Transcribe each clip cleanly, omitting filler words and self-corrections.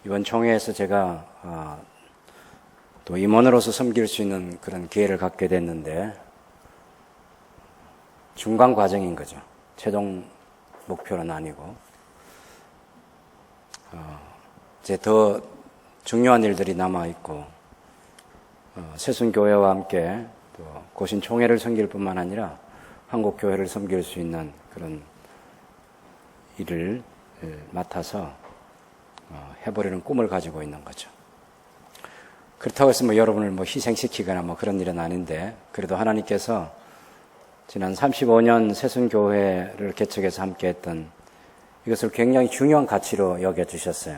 이번 총회에서 제가 또 임원으로서 섬길 수 있는 그런 기회를 갖게 됐는데 중간 과정인 거죠. 최종 목표는 아니고 이제 더 중요한 일들이 남아있고 새순교회와 함께 또 고신 총회를 섬길 뿐만 아니라 한국교회를 섬길 수 있는 그런 일을 맡아서 해보려는 꿈을 가지고 있는 거죠. 그렇다고 해서 여러분을 희생시키거나 그런 일은 아닌데, 그래도 하나님께서 지난 35년 새순교회를 개척해서 함께 했던 이것을 굉장히 중요한 가치로 여겨주셨어요.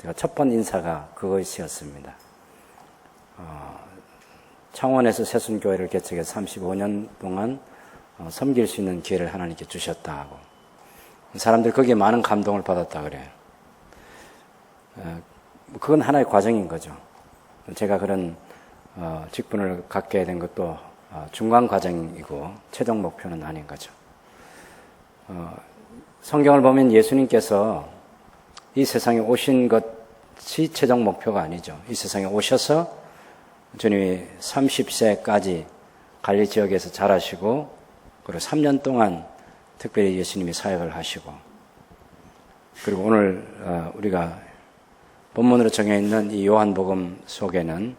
제가 첫 번 인사가 그것이었습니다. 창원에서 새순교회를 개척해서 35년 동안 섬길 수 있는 기회를 하나님께 주셨다 하고, 사람들이 거기에 많은 감동을 받았다 그래요. 그건 하나의 과정인 거죠. 제가 그런 직분을 갖게 된 것도 중간 과정이고 최종 목표는 아닌 거죠. 성경을 보면 예수님께서 이 세상에 오신 것이 최종 목표가 아니죠. 이 세상에 오셔서 주님이 30세까지 갈리 지역에서 자라시고, 그리고 3년 동안 특별히 예수님이 사역을 하시고, 그리고 오늘 우리가 본문으로 정해있는 이 요한복음 속에는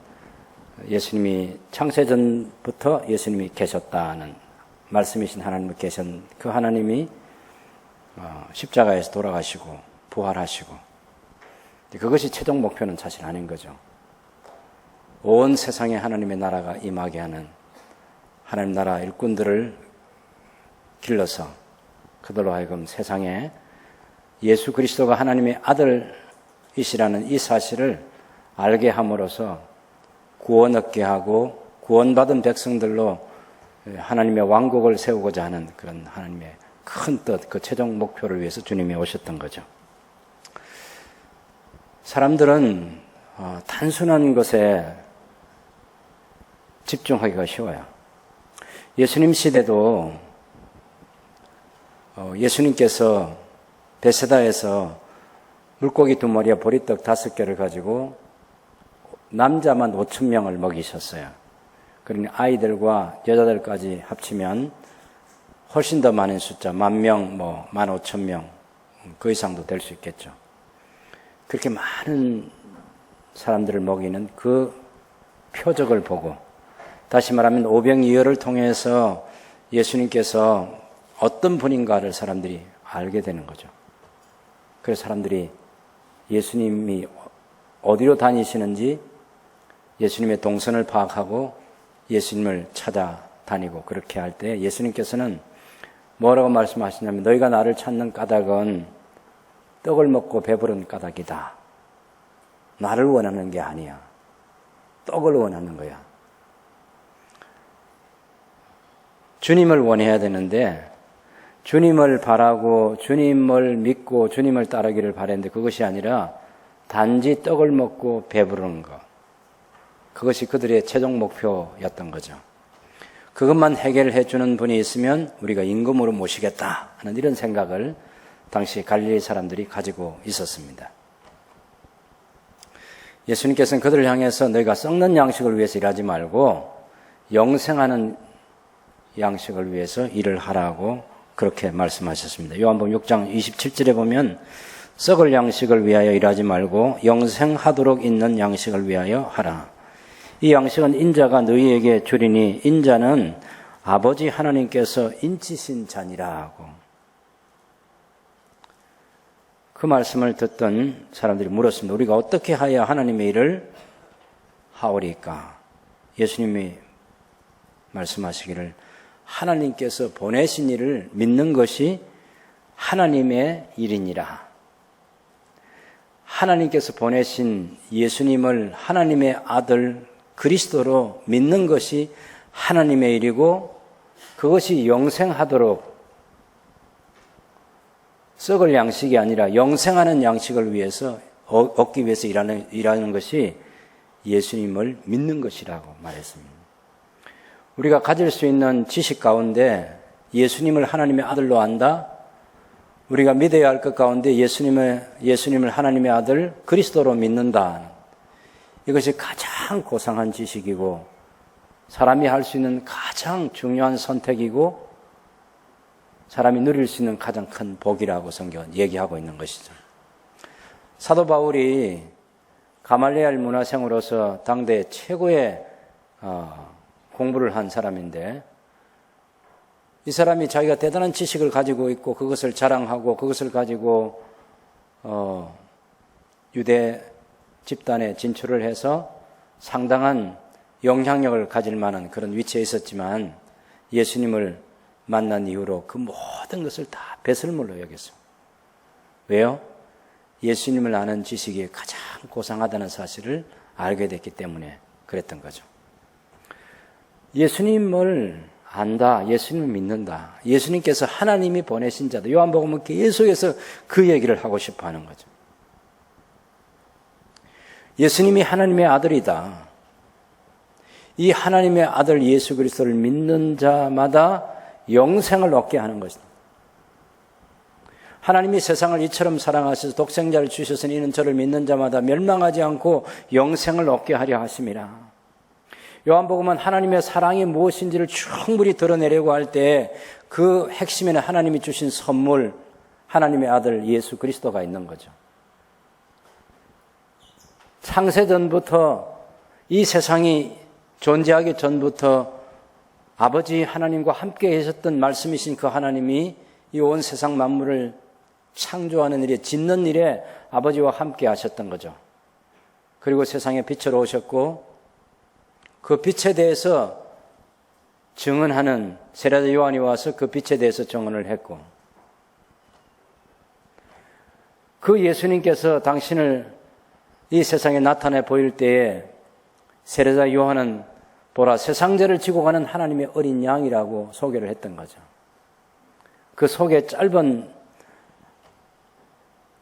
예수님이 창세전부터 예수님이 계셨다는 말씀이신 하나님이 계신 그 하나님이 십자가에서 돌아가시고 부활하시고, 그것이 최종 목표는 사실 아닌 거죠. 온 세상에 하나님의 나라가 임하게 하는 하나님 나라 일꾼들을 길러서 그들로 하여금 세상에 예수 그리스도가 하나님의 아들이시라는 이 사실을 알게 함으로써 구원 얻게 하고 구원받은 백성들로 하나님의 왕국을 세우고자 하는 그런 하나님의 큰 뜻, 그 최종 목표를 위해서 주님이 오셨던 거죠. 사람들은 단순한 것에 집중하기가 쉬워요. 예수님 시대도 예수님께서 베세다에서 물고기 2마리와 보리떡 5개를 가지고 남자만 5,000명을 먹이셨어요. 그러니 아이들과 여자들까지 합치면 훨씬 더 많은 숫자, 10,000명, 15,000명, 그 이상도 될 수 있겠죠. 그렇게 많은 사람들을 먹이는 그 표적을 보고, 다시 말하면 오병이어를 통해서 예수님께서 어떤 분인가를 사람들이 알게 되는 거죠. 그래서 사람들이 예수님이 어디로 다니시는지 예수님의 동선을 파악하고 예수님을 찾아다니고, 그렇게 할 때 예수님께서는 뭐라고 말씀하시냐면, 너희가 나를 찾는 까닭은 떡을 먹고 배부른 까닭이다. 나를 원하는 게 아니야. 떡을 원하는 거야. 주님을 원해야 되는데, 주님을 바라고 주님을 믿고 주님을 따르기를 바랬는데 그것이 아니라 단지 떡을 먹고 배부르는 것, 그것이 그들의 최종 목표였던 거죠. 그것만 해결해 주는 분이 있으면 우리가 임금으로 모시겠다 하는 이런 생각을 당시 갈릴리 사람들이 가지고 있었습니다. 예수님께서는 그들을 향해서 너희가 썩는 양식을 위해서 일하지 말고 영생하는 양식을 위해서 일을 하라고 그렇게 말씀하셨습니다. 요한복음 6장 27절에 보면 썩을 양식을 위하여 일하지 말고 영생하도록 있는 양식을 위하여 하라. 이 양식은 인자가 너희에게 주리니 인자는 아버지 하나님께서 인치신 자니라. 그 말씀을 듣던 사람들이 물었습니다. 우리가 어떻게 하여 하나님의 일을 하오리까? 예수님이 말씀하시기를 하나님께서 보내신 일을 믿는 것이 하나님의 일이니라. 하나님께서 보내신 예수님을 하나님의 아들 그리스도로 믿는 것이 하나님의 일이고, 그것이 영생하도록 썩을 양식이 아니라 영생하는 양식을 위해서 얻기 위해서 일하는 것이 예수님을 믿는 것이라고 말했습니다. 우리가 가질 수 있는 지식 가운데 예수님을 하나님의 아들로 안다, 우리가 믿어야 할 것 가운데 예수님을 하나님의 아들 그리스도로 믿는다. 이것이 가장 고상한 지식이고 사람이 할 수 있는 가장 중요한 선택이고 사람이 누릴 수 있는 가장 큰 복이라고 성경은 얘기하고 있는 것이죠. 사도 바울이 가말리엘 문화생으로서 당대 최고의 공부를 한 사람인데 이 사람이 자기가 대단한 지식을 가지고 있고 그것을 자랑하고 그것을 가지고 유대 집단에 진출을 해서 상당한 영향력을 가질 만한 그런 위치에 있었지만 예수님을 만난 이후로 그 모든 것을 다 배설물로 여겼어요. 왜요? 예수님을 아는 지식이 가장 고상하다는 사실을 알게 됐기 때문에 그랬던 거죠. 예수님을 안다, 예수님을 믿는다, 예수님께서 하나님이 보내신 자다. 요한복음은 계속해서 그 얘기를 하고 싶어 하는 거죠. 예수님이 하나님의 아들이다. 이 하나님의 아들 예수 그리스도를 믿는 자마다 영생을 얻게 하는 것이다. 하나님이 세상을 이처럼 사랑하셔서 독생자를 주셨으니 이는 저를 믿는 자마다 멸망하지 않고 영생을 얻게 하려 하심이라. 요한복음은 하나님의 사랑이 무엇인지를 충분히 드러내려고 할 때 그 핵심에는 하나님이 주신 선물, 하나님의 아들 예수 그리스도가 있는 거죠. 창세전부터 이 세상이 존재하기 전부터 아버지 하나님과 함께 계셨던 말씀이신 그 하나님이 이 온 세상 만물을 창조하는 일에, 짓는 일에 아버지와 함께 하셨던 거죠. 그리고 세상에 빛으로 오셨고 그 빛에 대해서 증언하는 세례자 요한이 와서 그 빛에 대해서 증언을 했고 그 예수님께서 당신을 이 세상에 나타내 보일 때에 세례자 요한은 보라 세상죄를 지고 가는 하나님의 어린 양이라고 소개를 했던 거죠. 그 속에 짧은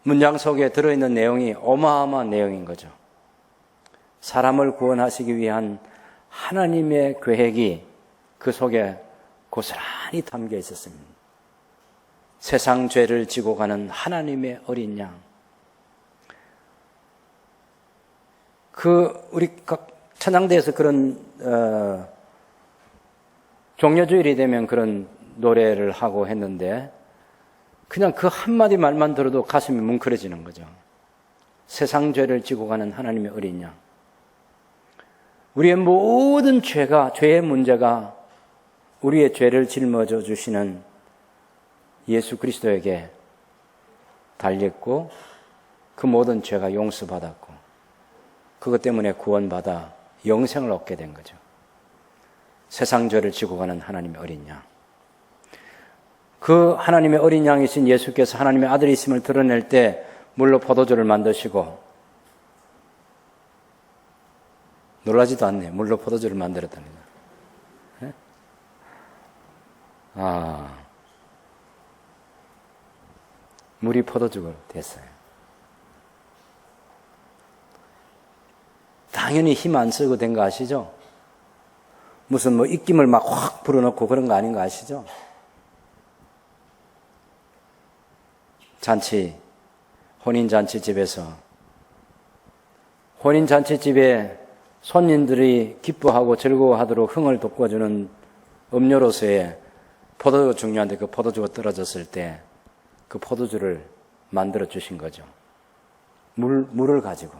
문장 속에 들어있는 내용이 어마어마한 내용인 거죠. 사람을 구원하시기 위한 하나님의 계획이 그 속에 고스란히 담겨 있었습니다. 세상 죄를 지고 가는 하나님의 어린 양. 우리 각 찬양대에서 그런 종려주일이 되면 그런 노래를 하고 했는데 그냥 그 한마디 말만 들어도 가슴이 뭉클해지는 거죠. 세상 죄를 지고 가는 하나님의 어린 양. 우리의 모든 죄의 문제가 우리의 죄를 짊어져 주시는 예수 그리스도에게 달렸고 그 모든 죄가 용서받았고 그것 때문에 구원받아 영생을 얻게 된 거죠. 세상 죄를 지고 가는 하나님의 어린 양. 그 하나님의 어린 양이신 예수께서 하나님의 아들이심을 드러낼 때 물로 포도주를 만드시고 놀라지도 않네. 물로 포도주를 만들었답니다. 네? 물이 포도주가 됐어요. 당연히 힘 안 쓰고 된 거 아시죠? 무슨 입김을 막 확 불어넣고 그런 거 아닌 거 아시죠? 혼인잔치집에서 혼인잔치집에 손님들이 기뻐하고 즐거워하도록 흥을 돋궈주는 음료로서의 포도주가 중요한데 그 포도주가 떨어졌을 때 그 포도주를 만들어 주신 거죠. 물을 가지고.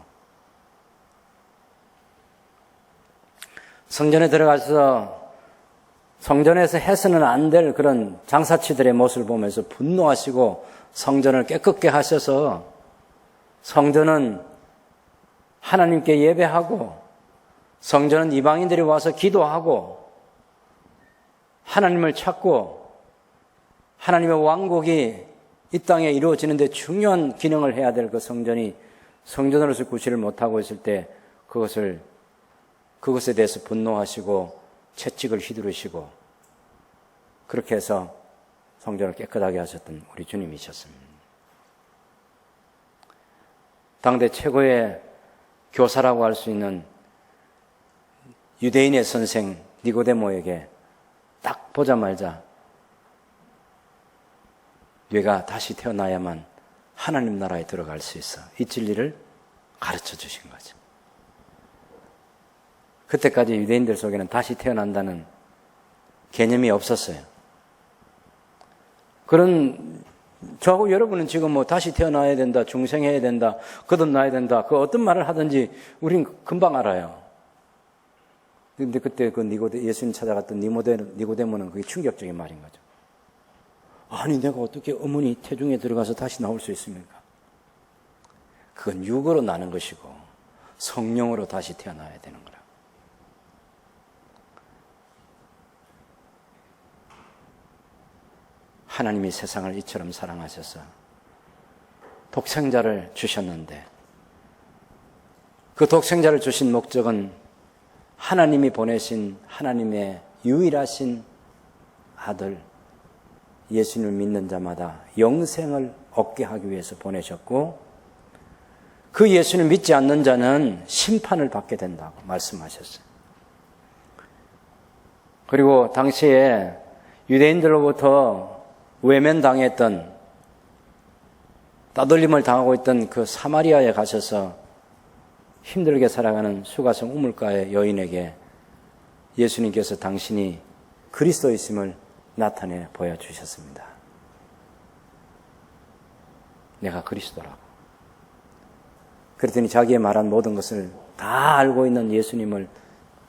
성전에 들어가서 성전에서 해서는 안 될 그런 장사치들의 모습을 보면서 분노하시고 성전을 깨끗게 하셔서 성전은 하나님께 예배하고 성전은 이방인들이 와서 기도하고 하나님을 찾고 하나님의 왕국이 이 땅에 이루어지는데 중요한 기능을 해야 될 그 성전이 성전으로서 구실을 못하고 있을 때 그것에 대해서 분노하시고 채찍을 휘두르시고 그렇게 해서 성전을 깨끗하게 하셨던 우리 주님이셨습니다. 당대 최고의 교사라고 할 수 있는 유대인의 선생 니고데모에게 딱 보자마자 네가 다시 태어나야만 하나님 나라에 들어갈 수 있어. 이 진리를 가르쳐 주신 거죠. 그때까지 유대인들 속에는 다시 태어난다는 개념이 없었어요. 그런 저하고 여러분은 지금 뭐 다시 태어나야 된다, 중생해야 된다, 거듭나야 된다, 그 어떤 말을 하든지 우린 금방 알아요. 근데 그때 그 예수님 찾아갔던 니고데모는 그게 충격적인 말인 거죠. 아니 내가 어떻게 어머니 태중에 들어가서 다시 나올 수 있습니까? 그건 육으로 나는 것이고 성령으로 다시 태어나야 되는 거라. 하나님이 세상을 이처럼 사랑하셔서 독생자를 주셨는데 그 독생자를 주신 목적은 하나님이 보내신 하나님의 유일하신 아들 예수님을 믿는 자마다 영생을 얻게 하기 위해서 보내셨고 그 예수를 믿지 않는 자는 심판을 받게 된다고 말씀하셨어요. 그리고 당시에 유대인들로부터 외면당했던 따돌림을 당하고 있던 그 사마리아에 가셔서 힘들게 살아가는 수가성 우물가의 여인에게 예수님께서 당신이 그리스도이심을 나타내 보여주셨습니다. 내가 그리스도라고. 그랬더니 자기의 말한 모든 것을 다 알고 있는 예수님을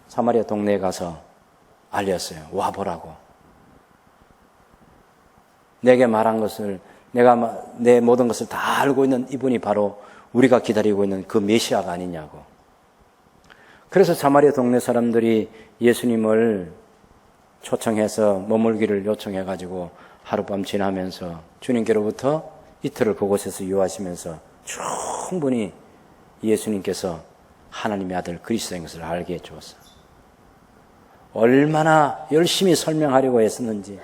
사마리아 동네에 가서 알렸어요. 와보라고. 내게 말한 것을 내가 내 모든 것을 다 알고 있는 이분이 바로 우리가 기다리고 있는 그 메시아가 아니냐고. 그래서 사마리아 동네 사람들이 예수님을 초청해서 머물기를 요청해가지고 하룻밤 지나면서 주님께로부터 이틀을 그곳에서 유하시면서 충분히 예수님께서 하나님의 아들 그리스도인 것을 알게 해주었어요. 얼마나 열심히 설명하려고 했었는지,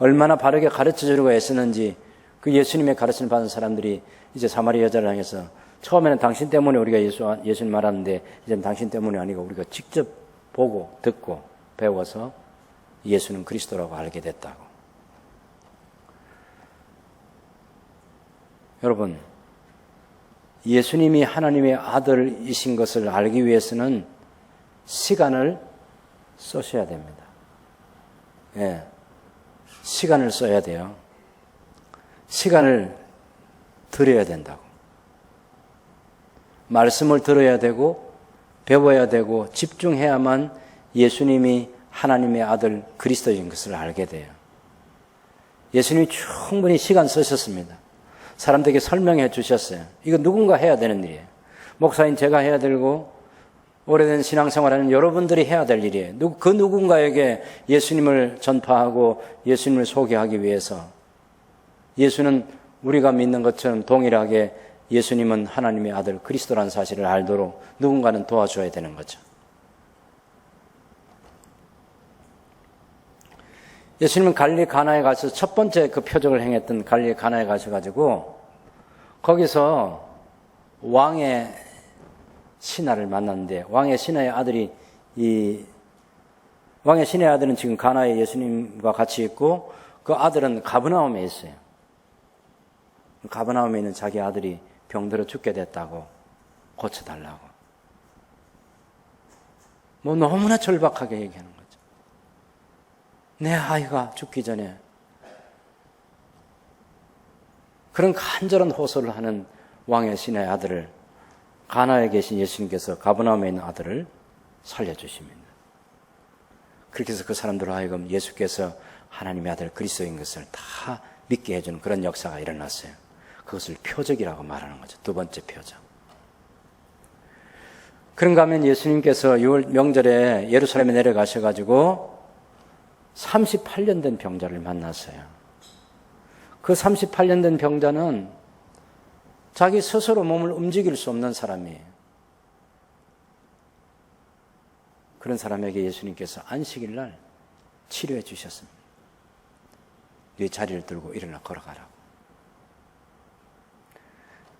얼마나 바르게 가르쳐주려고 했었는지 그 예수님의 가르침을 받은 사람들이 이제 사마리아 여자를 향해서 처음에는 당신 때문에 우리가 예수님 말하는데 이제는 당신 때문이 아니고 우리가 직접 보고 듣고 배워서 예수는 그리스도라고 알게 됐다고. 여러분, 예수님이 하나님의 아들이신 것을 알기 위해서는 시간을 쓰셔야 됩니다. 예, 시간을 써야 돼요. 시간을 들여야 된다고. 말씀을 들어야 되고 배워야 되고 집중해야만 예수님이 하나님의 아들 그리스도인 것을 알게 돼요. 예수님이 충분히 시간 쓰셨습니다. 사람들에게 설명해 주셨어요. 이거 누군가 해야 되는 일이에요. 목사인 제가 해야 되고 오래된 신앙생활하는 여러분들이 해야 될 일이에요. 그 누군가에게 예수님을 전파하고 예수님을 소개하기 위해서 예수는 우리가 믿는 것처럼 동일하게 예수님은 하나님의 아들 그리스도라는 사실을 알도록 누군가는 도와줘야 되는 거죠. 예수님은 갈릴리 가나에 가서 첫 번째 그 표적을 행했던 갈릴리 가나에 가셔가지고 거기서 왕의 신하를 만났는데 왕의 신하의 아들은 지금 가나에 예수님과 같이 있고 그 아들은 가버나움에 있어요. 가버나움에 있는 자기 아들이 병들어 죽게 됐다고 고쳐달라고. 뭐 너무나 절박하게 얘기하는 거죠. 내 아이가 죽기 전에 그런 간절한 호소를 하는 왕의 신의 아들을 가나에 계신 예수님께서 가버나움에 있는 아들을 살려주십니다. 그렇게 해서 그 사람들로 하여금 예수께서 하나님의 아들 그리스도인 것을 다 믿게 해주는 그런 역사가 일어났어요. 그것을 표적이라고 말하는 거죠. 두 번째 표적. 그런가 하면 예수님께서 6월 명절에 예루살렘에 내려가셔가지고 38년 된 병자를 만났어요. 그 38년 된 병자는 자기 스스로 몸을 움직일 수 없는 사람이에요. 그런 사람에게 예수님께서 안식일 날 치료해 주셨습니다. 네 자리를 들고 일어나 걸어가라고.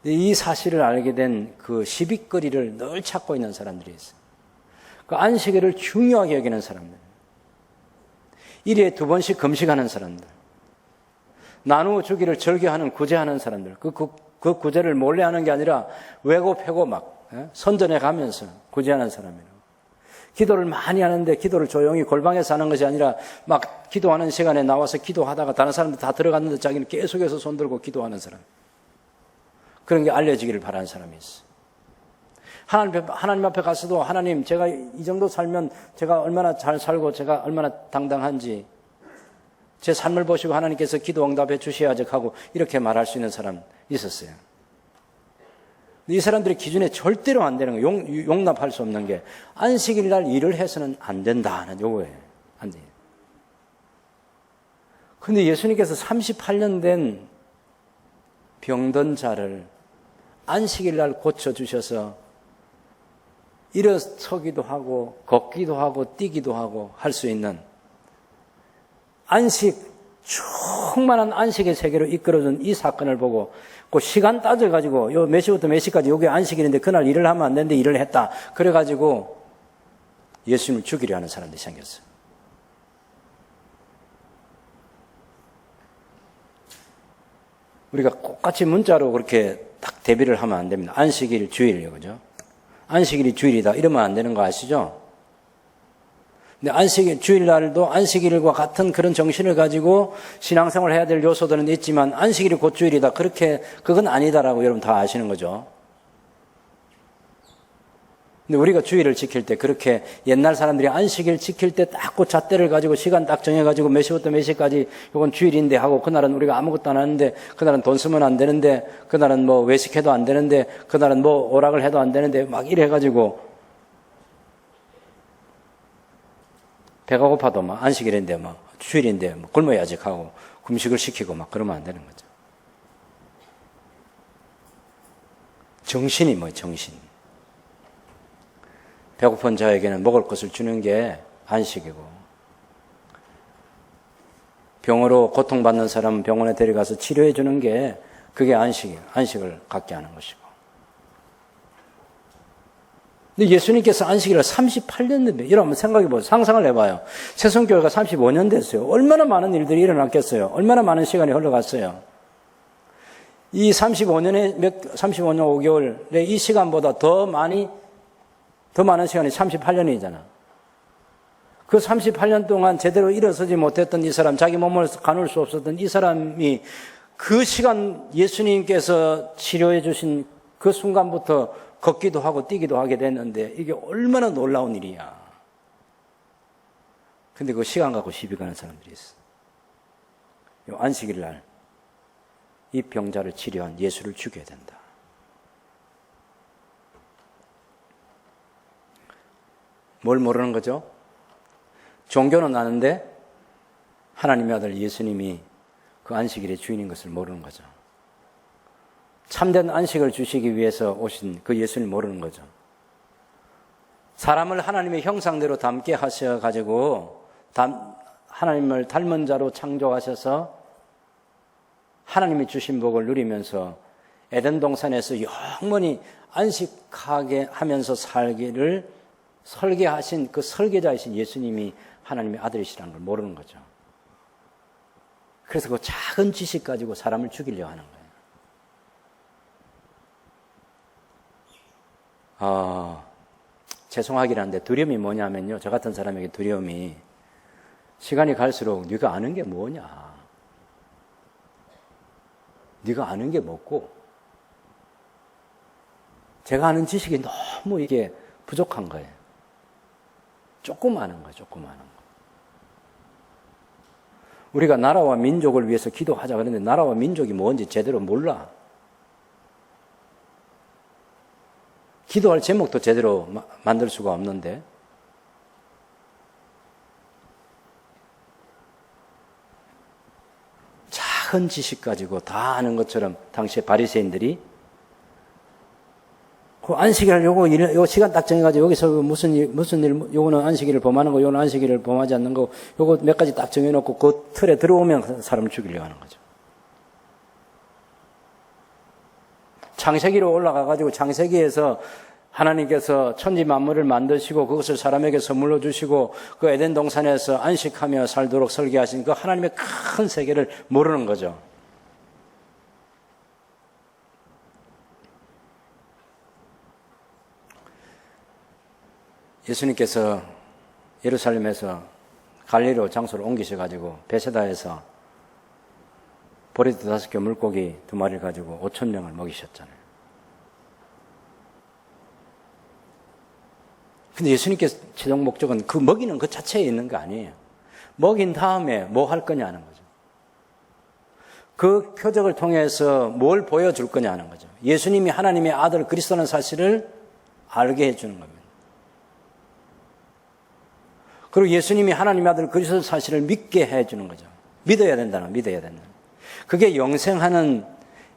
이 사실을 알게 된 그 시비거리를 늘 찾고 있는 사람들이 있어요. 그 안식일을 중요하게 여기는 사람들. 일에 2번씩 금식하는 사람들. 나누어 주기를 절개하는 구제하는 사람들. 그 구제를 몰래 하는 게 아니라 외고 패고 막 선전해 가면서 구제하는 사람이라고. 기도를 많이 하는데 기도를 조용히 골방에서 하는 것이 아니라 막 기도하는 시간에 나와서 기도하다가 다른 사람들 다 들어갔는데 자기는 계속해서 손 들고 기도하는 사람. 그런 게 알려지기를 바라는 사람이 있어. 하나님 앞에 가서도 하나님 제가 이 정도 살면 제가 얼마나 잘 살고 제가 얼마나 당당한지 제 삶을 보시고 하나님께서 기도 응답해 주셔야지 하고 이렇게 말할 수 있는 사람 있었어요. 이 사람들의 기준에 절대로 안 되는 거, 용납할 수 없는 게 안식일 날 일을 해서는 안 된다는 요거예요. 안 돼요. 근데 예수님께서 38년 된 병든 자를 안식일 날 고쳐주셔서 일어서기도 하고 걷기도 하고 뛰기도 하고 할 수 있는 안식, 충만한 안식의 세계로 이끌어준 이 사건을 보고 그 시간 따져가지고 요 몇 시부터 몇 시까지 요게 안식일인데 그날 일을 하면 안 되는데 일을 했다. 그래가지고 예수님을 죽이려 하는 사람들이 생겼어요. 우리가 똑같이 문자로 그렇게 딱 대비를 하면 안 됩니다. 안식일, 주일이요, 그죠? 안식일이 주일이다. 이러면 안 되는 거 아시죠? 근데 안식일, 주일날도 안식일과 같은 그런 정신을 가지고 신앙생활을 해야 될 요소들은 있지만 안식일이 곧 주일이다. 그건 아니다라고 여러분 다 아시는 거죠. 근데 우리가 주일을 지킬 때 그렇게 옛날 사람들이 안식일 지킬 때 딱 그 잣대를 가지고 시간 딱 정해가지고 몇 시부터 몇 시까지 이건 주일인데 하고 그날은 우리가 아무것도 안 하는데 그날은 돈 쓰면 안 되는데 그날은 뭐 외식해도 안 되는데 그날은 뭐 오락을 해도 안 되는데 막 이래가지고 배가 고파도 막 안식일인데 막 주일인데 뭐 굶어야지 하고 금식을 시키고 막 그러면 안 되는 거죠. 정신이 뭐예요, 정신. 배고픈 자에게는 먹을 것을 주는 게 안식이고 병으로 고통받는 사람은 병원에 데려가서 치료해 주는 게 그게 안식이에요. 안식을 갖게 하는 것이고. 근데 예수님께서 안식일을 38년 됐는데 여러분 생각해 보세요. 상상을 해봐요. 새송교회가 35년 됐어요. 얼마나 많은 일들이 일어났겠어요. 얼마나 많은 시간이 흘러갔어요. 이 35년 5개월의 이 시간보다 더 많은 시간이 38년이잖아. 그 38년 동안 제대로 일어서지 못했던 이 사람, 자기 몸을 가눌 수 없었던 이 사람이 그 시간 예수님께서 치료해 주신 그 순간부터 걷기도 하고 뛰기도 하게 됐는데 이게 얼마나 놀라운 일이야. 근데 그 시간 갖고 시비 가는 사람들이 있어. 안식일 날 이 병자를 치료한 예수를 죽여야 된다. 뭘 모르는 거죠? 종교는 아는데 하나님의 아들 예수님이 그 안식일의 주인인 것을 모르는 거죠. 참된 안식을 주시기 위해서 오신 그 예수를 모르는 거죠. 사람을 하나님의 형상대로 닮게 하셔가지고 하나님을 닮은 자로 창조하셔서 하나님이 주신 복을 누리면서 에덴 동산에서 영원히 안식하게 하면서 살기를 설계하신 그 설계자이신 예수님이 하나님의 아들이시라는 걸 모르는 거죠. 그래서 그 작은 지식 가지고 사람을 죽이려고 하는 거예요. 죄송하긴 한데 두려움이 뭐냐면요. 저 같은 사람에게 두려움이 시간이 갈수록 네가 아는 게 뭐냐. 네가 아는 게 뭐고 제가 아는 지식이 너무 이게 부족한 거예요. 조금 아는 거예요. 조금 아는 거. 우리가 나라와 민족을 위해서 기도하자 그러는데 나라와 민족이 뭔지 제대로 몰라. 기도할 제목도 제대로 만들 수가 없는데 작은 지식 가지고 다 아는 것처럼 당시에 바리새인들이 그 안식일 요거 시간 딱 정해가지고 여기서 무슨 일 요거는 안식일을 범하는 거, 요거는 안식일을 범하지 않는 거, 요거 몇 가지 딱 정해놓고 그 틀에 들어오면 사람을 죽이려고 하는 거죠. 창세기로 올라가가지고 창세기에서 하나님께서 천지 만물을 만드시고 그것을 사람에게 선물로 주시고 그 에덴 동산에서 안식하며 살도록 설계하신 그 하나님의 큰 세계를 모르는 거죠. 예수님께서 예루살렘에서 갈릴리로 장소를 옮기셔가지고 베세다에서 보리도 5개 물고기 2마리를 가지고 5,000명을 먹이셨잖아요. 근데 예수님께서 최종 목적은 그 먹이는 것 자체에 있는 거 아니에요. 먹인 다음에 뭐 할 거냐는 거죠. 그 표적을 통해서 뭘 보여줄 거냐는 거죠. 예수님이 하나님의 아들 그리스도라는 사실을 알게 해주는 겁니다. 그리고 예수님이 하나님의 아들 그리스도 사실을 믿게 해주는 거죠. 믿어야 된다. 그게 영생하는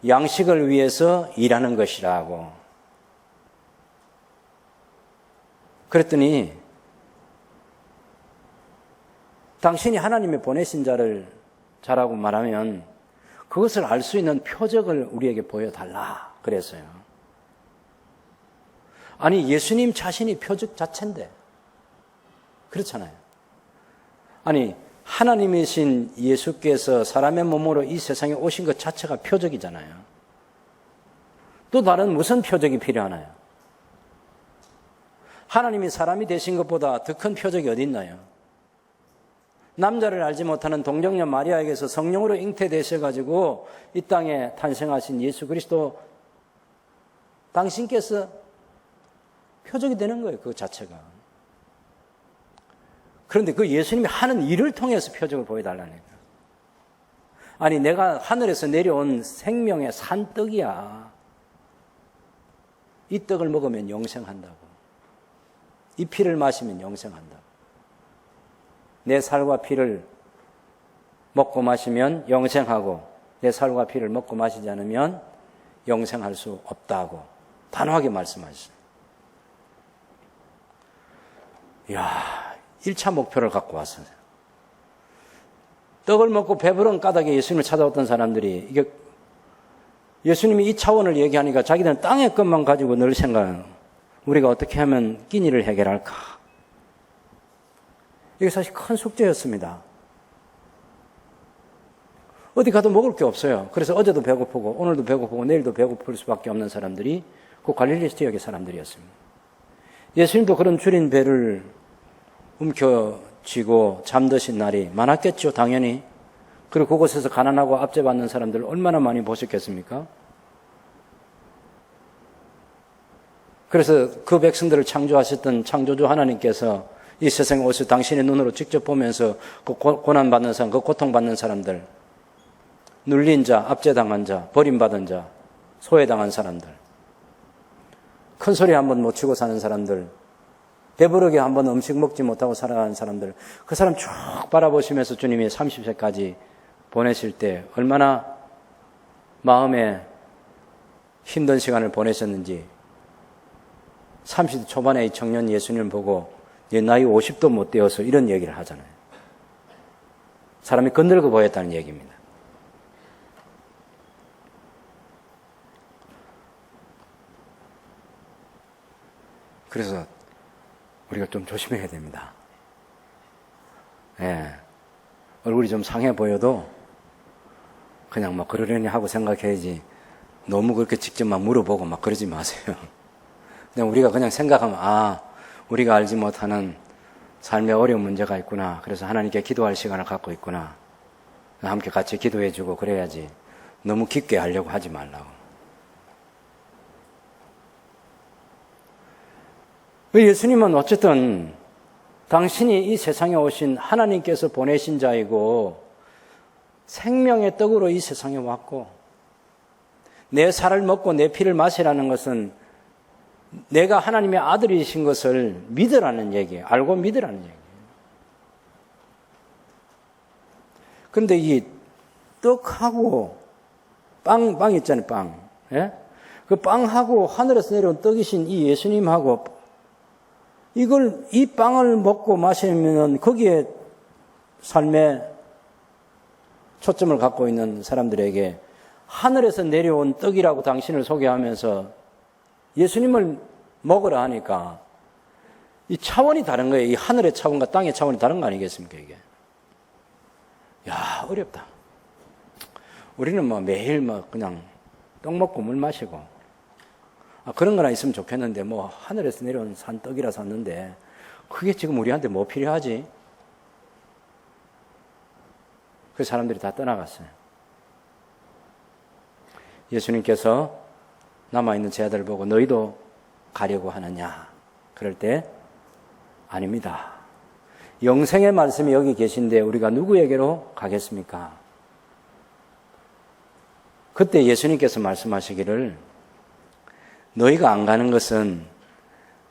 양식을 위해서 일하는 것이라고. 그랬더니 당신이 하나님의 보내신 자라고 말하면 그것을 알 수 있는 표적을 우리에게 보여달라 그랬어요. 아니 예수님 자신이 표적 자체인데 그렇잖아요. 아니 하나님이신 예수께서 사람의 몸으로 이 세상에 오신 것 자체가 표적이잖아요. 또 다른 무슨 표적이 필요하나요? 하나님이 사람이 되신 것보다 더 큰 표적이 어디 있나요? 남자를 알지 못하는 동정녀 마리아에게서 성령으로 잉태되셔가지고 이 땅에 탄생하신 예수 그리스도 당신께서 표적이 되는 거예요. 그 자체가. 그런데 그 예수님이 하는 일을 통해서 표적을 보여달라는 거예요. 아니 내가 하늘에서 내려온 생명의 산떡이야. 이 떡을 먹으면 영생한다고. 이 피를 마시면 영생한다고. 내 살과 피를 먹고 마시면 영생하고 내 살과 피를 먹고 마시지 않으면 영생할 수 없다고 단호하게 말씀하셨어요. 이야, 1차 목표를 갖고 왔어요. 떡을 먹고 배부른 까닭에 예수님을 찾아왔던 사람들이 이게 예수님이 이 차원을 얘기하니까 자기들은 땅의 것만 가지고 늘 생각해요. 우리가 어떻게 하면 끼니를 해결할까? 이게 사실 큰 숙제였습니다. 어디 가도 먹을 게 없어요. 그래서 어제도 배고프고 오늘도 배고프고 내일도 배고플 수밖에 없는 사람들이 그 갈릴리 지역의 사람들이었습니다. 예수님도 그런 줄인 배를 움켜쥐고 잠드신 날이 많았겠죠, 당연히. 그리고 그곳에서 가난하고 압제받는 사람들 얼마나 많이 보셨겠습니까? 그래서 그 백성들을 창조하셨던 창조주 하나님께서 이 세상에 오셔 당신의 눈으로 직접 보면서 그 고난받는 사람, 그 고통받는 사람들, 눌린 자, 압제당한 자, 버림받은 자, 소외당한 사람들, 큰 소리 한번 못 치고 사는 사람들, 배부르게 한번 음식 먹지 못하고 살아가는 사람들, 그 사람 쭉 바라보시면서 주님이 30세까지 보내실 때 얼마나 마음에 힘든 시간을 보내셨는지 30대 초반에 이 청년 예수님을 보고 얘 나이 50도 못 되어서 이런 얘기를 하잖아요. 사람이 건들고 보였다는 얘기입니다. 그래서 우리가 좀 조심해야 됩니다. 예. 얼굴이 좀 상해 보여도 그냥 막 그러려니 하고 생각해야지 너무 그렇게 직접 막 물어보고 막 그러지 마세요. 그냥 우리가 그냥 생각하면 우리가 알지 못하는 삶에 어려운 문제가 있구나. 그래서 하나님께 기도할 시간을 갖고 있구나. 함께 같이 기도해주고 그래야지 너무 깊게 하려고 하지 말라고. 예수님은 어쨌든 당신이 이 세상에 오신 하나님께서 보내신 자이고 생명의 떡으로 이 세상에 왔고 내 살을 먹고 내 피를 마시라는 것은 내가 하나님의 아들이신 것을 믿으라는 얘기예요. 알고 믿으라는 얘기예요. 그런데 이 떡하고 빵 있잖아요, 빵. 예? 그 빵하고 하늘에서 내려온 떡이신 이 예수님하고 이 빵을 먹고 마시면 거기에 삶의 초점을 갖고 있는 사람들에게 하늘에서 내려온 떡이라고 당신을 소개하면서 예수님을 먹으라 하니까 이 차원이 다른 거예요. 이 하늘의 차원과 땅의 차원이 다른 거 아니겠습니까, 이게? 야, 어렵다. 우리는 뭐 매일 그냥 떡 먹고 물 마시고 그런 거나 있으면 좋겠는데 하늘에서 내려온 산떡이라 샀는데 그게 지금 우리한테 뭐 필요하지? 그 사람들이 다 떠나갔어요. 예수님께서 남아있는 제자들을 보고 너희도 가려고 하느냐? 그럴 때 아닙니다. 영생의 말씀이 여기 계신데 우리가 누구에게로 가겠습니까? 그때 예수님께서 말씀하시기를 너희가 안 가는 것은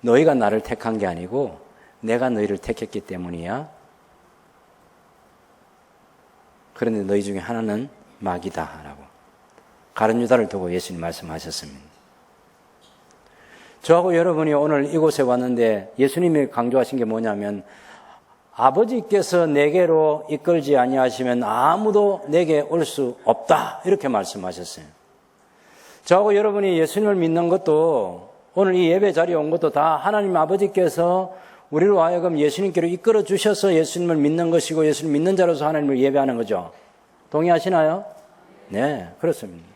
너희가 나를 택한 게 아니고 내가 너희를 택했기 때문이야. 그런데 너희 중에 하나는 마귀다 라고 가룟 유다를 두고 예수님 말씀하셨습니다. 저하고 여러분이 오늘 이곳에 왔는데 예수님이 강조하신 게 뭐냐면 아버지께서 내게로 이끌지 아니하시면 아무도 내게 올 수 없다 이렇게 말씀하셨어요. 저하고 여러분이 예수님을 믿는 것도 오늘 이 예배 자리에 온 것도 다 하나님 아버지께서 우리로 하여금 예수님께로 이끌어 주셔서 예수님을 믿는 것이고 예수님 믿는 자로서 하나님을 예배하는 거죠. 동의하시나요? 네, 그렇습니다.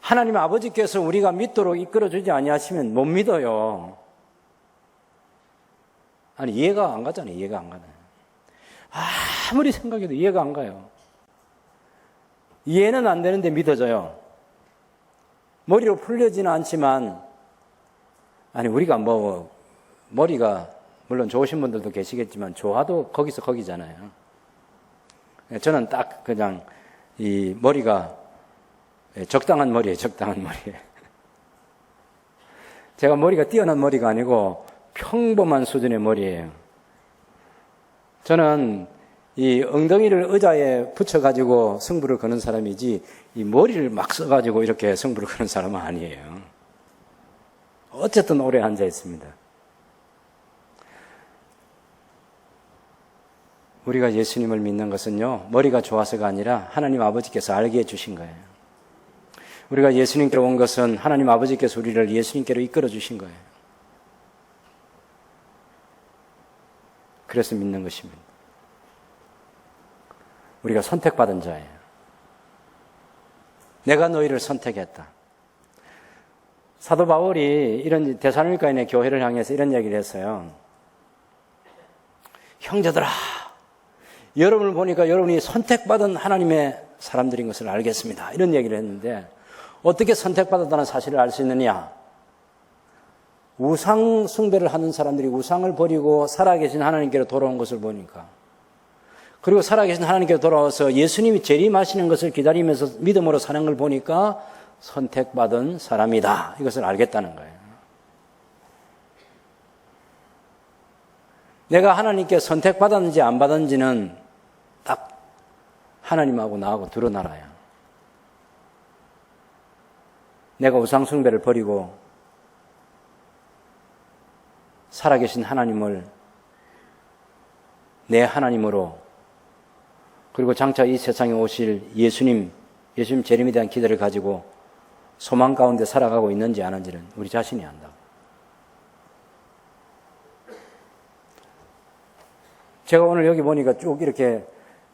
하나님 아버지께서 우리가 믿도록 이끌어 주지 아니하시면 못 믿어요. 아니 이해가 안 가잖아요. 이해가 안 가네. 아무리 생각해도 이해가 안 가요. 이해는 안 되는데 믿어져요. 머리로 풀려지는 않지만 아니 우리가 뭐 머리가 물론 좋으신 분들도 계시겠지만 좋아도 거기서 거기잖아요. 저는 딱 그냥 이 머리가 적당한 머리예요. 적당한 머리예요. 제가 머리가 뛰어난 머리가 아니고 평범한 수준의 머리예요. 저는 이 엉덩이를 의자에 붙여가지고 승부를 거는 사람이지 이 머리를 막 써가지고 이렇게 승부를 거는 사람은 아니에요. 어쨌든 오래 앉아 있습니다. 우리가 예수님을 믿는 것은요, 머리가 좋아서가 아니라 하나님 아버지께서 알게 해주신 거예요. 우리가 예수님께로 온 것은 하나님 아버지께서 우리를 예수님께로 이끌어 주신 거예요. 그래서 믿는 것입니다. 우리가 선택받은 자예요. 내가 너희를 선택했다. 사도 바울이 이런 데살로니가에 있는 교회를 향해서 이런 얘기를 했어요. 형제들아, 여러분을 보니까 여러분이 선택받은 하나님의 사람들인 것을 알겠습니다. 이런 얘기를 했는데 어떻게 선택받았다는 사실을 알 수 있느냐? 우상 숭배를 하는 사람들이 우상을 버리고 살아계신 하나님께로 돌아온 것을 보니까, 그리고 살아계신 하나님께로 돌아와서 예수님이 재림하시는 것을 기다리면서 믿음으로 사는 걸 보니까 선택받은 사람이다. 이것을 알겠다는 거예요. 내가 하나님께 선택받았는지 안 받았는지는 딱 하나님하고 나하고 드러나라요. 내가 우상 숭배를 버리고 살아계신 하나님을 내 하나님으로, 그리고 장차 이 세상에 오실 예수님 재림에 대한 기대를 가지고 소망 가운데 살아가고 있는지 아닌지는 우리 자신이 안다. 제가 오늘 여기 보니까 쭉 이렇게,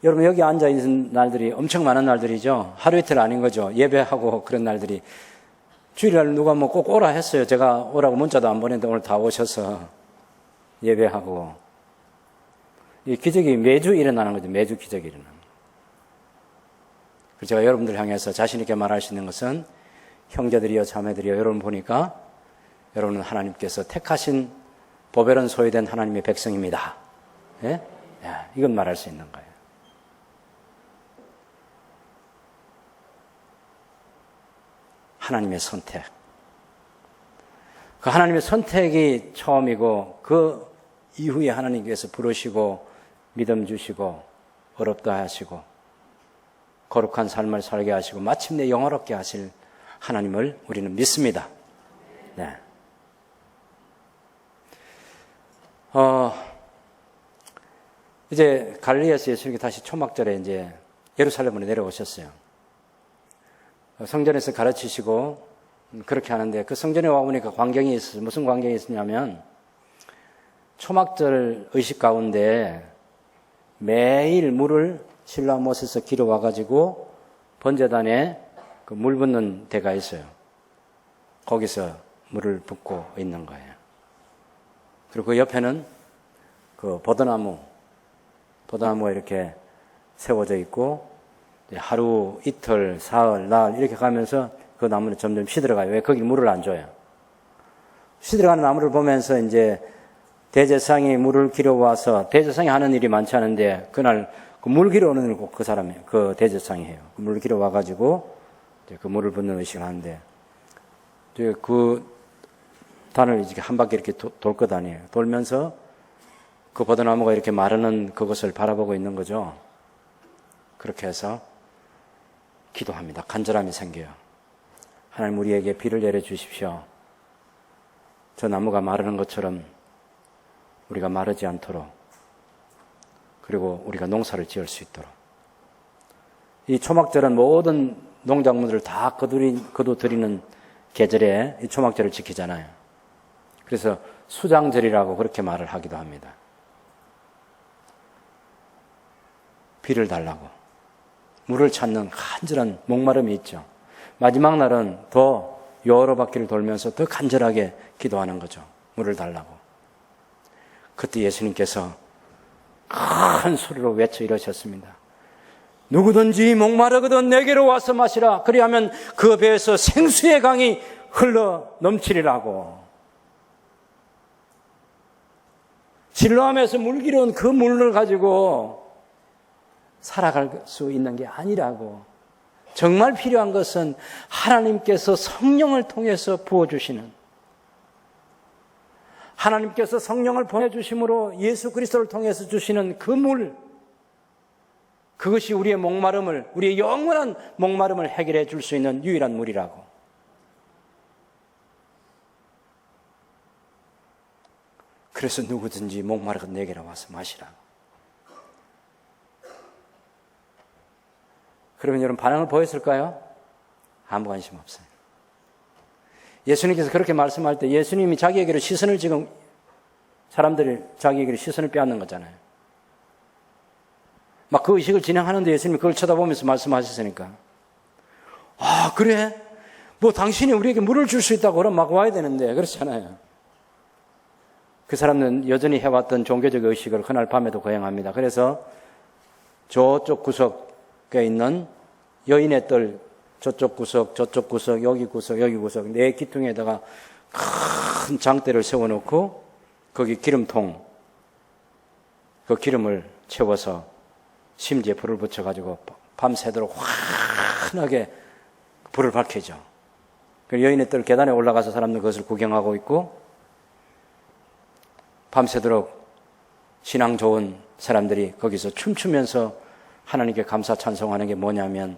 여러분 여기 앉아있는 날들이 엄청 많은 날들이죠. 하루 이틀 아닌 거죠. 예배하고 그런 날들이. 주일날 누가 뭐 꼭 오라 했어요. 제가 오라고 문자도 안 보냈는데 오늘 다 오셔서 예배하고. 이 기적이 매주 일어나는 거죠. 매주 기적이 일어나는 거죠. 그래서 제가 여러분들 향해서 자신 있게 말할 수 있는 것은, 형제들이여 자매들이여, 여러분 보니까 여러분은 하나님께서 택하신 보배론 소유된 하나님의 백성입니다. 예? 이건 말할 수 있는 거예요. 하나님의 선택. 그 하나님의 선택이 처음이고, 그 이후에 하나님께서 부르시고 믿음 주시고 어렵다 하시고 거룩한 삶을 살게 하시고 마침내 영화롭게 하실 하나님을 우리는 믿습니다. 네. 이제 갈릴리에서 예수님이 다시 초막절에 이제 예루살렘으로 내려오셨어요. 성전에서 가르치시고 그렇게 하는데, 그 성전에 와보니까 광경이 있었어요. 무슨 광경이 있었냐면, 초막절 의식 가운데 매일 물을 실로암못에서 길어 와가지고 번제단에 그 물 붓는 데가 있어요. 거기서 물을 붓고 있는 거예요. 그리고 그 옆에는 그 포도나무가 이렇게 세워져 있고 하루, 이틀, 사흘, 날 이렇게 가면서 그 나무는 점점 시들어가요. 왜? 거기 물을 안 줘요. 시들어가는 나무를 보면서 이제 대제사장이 물을 길어와서, 대제사장이 하는 일이 많지 않은데 그날 그 물 길어오는 걸 꼭 그 사람이, 그 대제사장이 해요. 그 물 길어와가지고 그 물을 붓는 의식을 하는데 그 단을 이렇게 한 바퀴 이렇게 돌 거 아니에요. 돌면서 그 포도나무가 이렇게 마르는 그것을 바라보고 있는 거죠. 그렇게 해서 기도합니다. 간절함이 생겨요. 하나님, 우리에게 비를 내려 주십시오. 저 나무가 마르는 것처럼 우리가 마르지 않도록, 그리고 우리가 농사를 지을 수 있도록. 이 초막절은 모든 농작물들을 다 거두드리는 계절에 이 초막절을 지키잖아요. 그래서 수장절이라고 그렇게 말을 하기도 합니다. 비를 달라고, 물을 찾는 간절한 목마름이 있죠. 마지막 날은 더 여러 바퀴를 돌면서 더 간절하게 기도하는 거죠. 물을 달라고. 그때 예수님께서 큰 소리로 외쳐 이러셨습니다. 누구든지 목마르거든 내게로 와서 마시라. 그리하면 그 배에서 생수의 강이 흘러 넘치리라고. 실로암에서 물 길어온 그 물을 가지고 살아갈 수 있는 게 아니라고. 정말 필요한 것은 하나님께서 성령을 통해서 부어주시는, 하나님께서 성령을 보내주심으로 예수 그리스도를 통해서 주시는 그 물, 그것이 우리의 목마름을, 우리의 영원한 목마름을 해결해 줄 수 있는 유일한 물이라고. 그래서 누구든지 목마르거든 내게로 와서 마시라고. 그러면 여러분 반응을 보였을까요? 아무 관심 없어요. 예수님께서 그렇게 말씀할 때 예수님이 자기에게로 시선을, 지금 사람들이 자기에게로 시선을 빼앗는 거잖아요. 막 그 의식을 진행하는데 예수님이 그걸 쳐다보면서 말씀하셨으니까, 아 그래? 뭐 당신이 우리에게 물을 줄 수 있다고 그럼 막 와야 되는데, 그렇잖아요. 그 사람은 여전히 해왔던 종교적 의식을 그날 밤에도 거행합니다. 그래서 저쪽 구석에 있는 여인의 뜰, 저쪽 구석, 저쪽 구석, 여기 구석, 여기 구석, 네 기둥에다가 큰 장대를 세워놓고 거기 기름통, 그 기름을 채워서 심지에 불을 붙여가지고 밤새도록 환하게 불을 밝히죠. 그 여인의 뜰 계단에 올라가서 사람들 그것을 구경하고 있고, 밤새도록 신앙 좋은 사람들이 거기서 춤추면서 하나님께 감사 찬송하는 게 뭐냐면,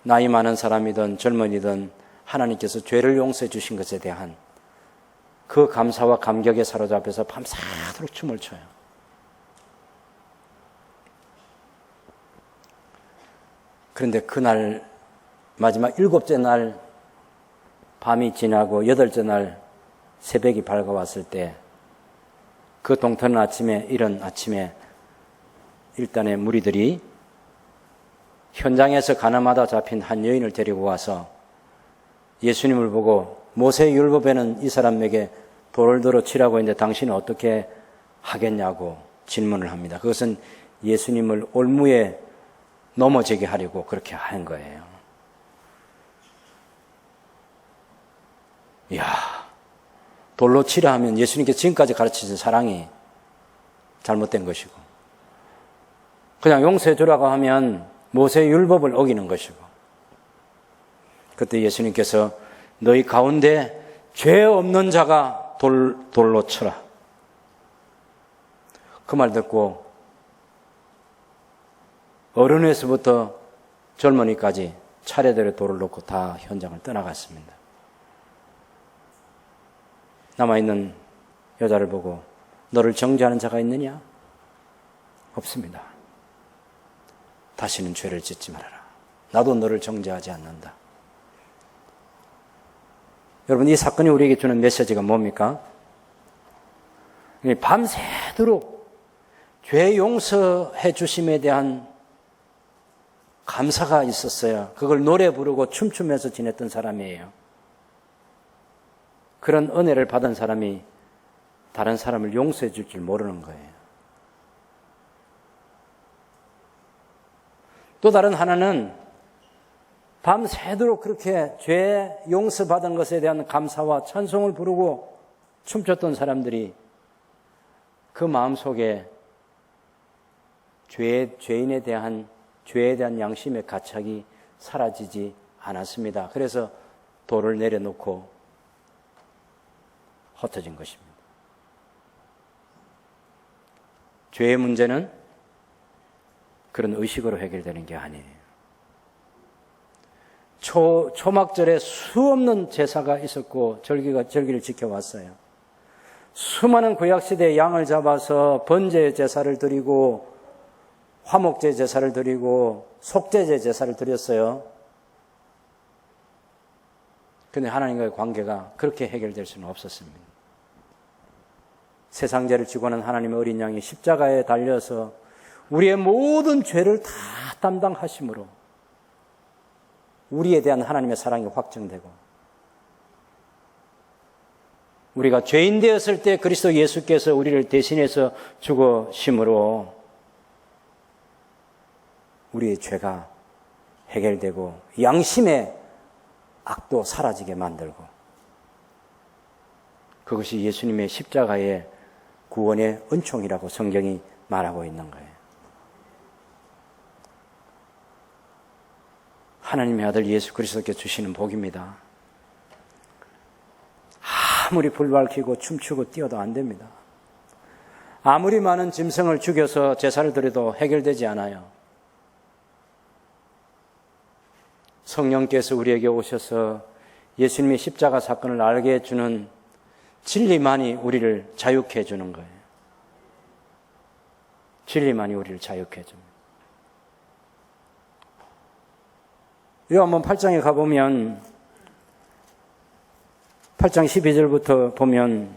나이 많은 사람이든 젊은이든 하나님께서 죄를 용서해 주신 것에 대한 그 감사와 감격에 사로잡혀서 밤새도록 춤을 춰요. 그런데 그날 마지막 7째 날 밤이 지나고 8째 날 새벽이 밝아왔을 때, 그 동터는 아침에, 이른 아침에 일단의 무리들이 현장에서 가늠하다 잡힌 한 여인을 데리고 와서 예수님을 보고, 모세의 율법에는 이 사람에게 돌을 들어 치라고 했는데 당신은 어떻게 하겠냐고 질문을 합니다. 그것은 예수님을 올무에 넘어지게 하려고 그렇게 한 거예요. 이야, 돌로 치라 하면 예수님께서 지금까지 가르치신 사랑이 잘못된 것이고, 그냥 용서해 주라고 하면 모세의 율법을 어기는 것이고, 그때 예수님께서 너희 가운데 죄 없는 자가 돌로 쳐라. 그 말 듣고 어른에서부터 젊은이까지 차례대로 돌을 놓고 다 현장을 떠나갔습니다. 남아있는 여자를 보고 너를 정죄하는 자가 있느냐? 없습니다. 다시는 죄를 짓지 말아라. 나도 너를 정죄하지 않는다. 여러분, 이 사건이 우리에게 주는 메시지가 뭡니까? 밤새도록 죄 용서해 주심에 대한 감사가 있었어요. 그걸 노래 부르고 춤추면서 지냈던 사람이에요. 그런 은혜를 받은 사람이 다른 사람을 용서해 줄 줄 모르는 거예요. 또 다른 하나는 밤새도록 그렇게 죄 용서받은 것에 대한 감사와 찬송을 부르고 춤췄던 사람들이 그 마음속에 죄인에 대한 죄에 대한 양심의 가책이 사라지지 않았습니다. 그래서 돌을 내려놓고 흩어진 것입니다. 죄의 문제는 그런 의식으로 해결되는 게 아니에요. 초막절에 수없는 제사가 있었고 절기를 지켜왔어요. 수많은 구약시대의 양을 잡아서 번제 제사를 드리고 화목제 제사를 드리고 속죄제 제사를 드렸어요. 그런데 하나님과의 관계가 그렇게 해결될 수는 없었습니다. 세상죄를 지고 하는 하나님의 어린 양이 십자가에 달려서 우리의 모든 죄를 다 담당하심으로 우리에 대한 하나님의 사랑이 확증되고, 우리가 죄인 되었을 때 그리스도 예수께서 우리를 대신해서 죽으심으로 우리의 죄가 해결되고 양심의 악도 사라지게 만들고, 그것이 예수님의 십자가의 구원의 은총이라고 성경이 말하고 있는 거예요. 하나님의 아들 예수 그리스도께 주시는 복입니다. 아무리 불 밝히고 춤추고 뛰어도 안 됩니다. 아무리 많은 짐승을 죽여서 제사를 드려도 해결되지 않아요. 성령께서 우리에게 오셔서 예수님의 십자가 사건을 알게 해주는 진리만이 우리를 자유케 해주는 거예요. 진리만이 우리를 자유케 해줍니다. 요한복음 8장에 가보면 8장 12절부터 보면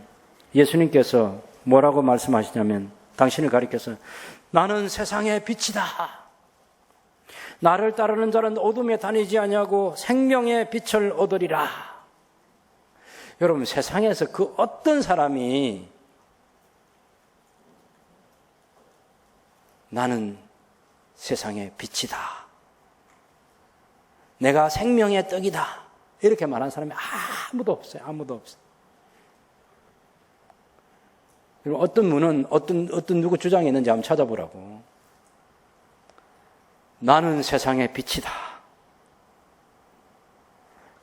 예수님께서 뭐라고 말씀하시냐면, 당신을 가리켜서 나는 세상의 빛이다. 나를 따르는 자는 어둠에 다니지 아니하고 생명의 빛을 얻으리라. 여러분, 세상에서 그 어떤 사람이 나는 세상의 빛이다, 내가 생명의 떡이다, 이렇게 말하는 사람이 아무도 없어요. 아무도 없어요. 그리고 어떤 분은 어떤 누구 주장이 있는지 한번 찾아보라고. 나는 세상의 빛이다.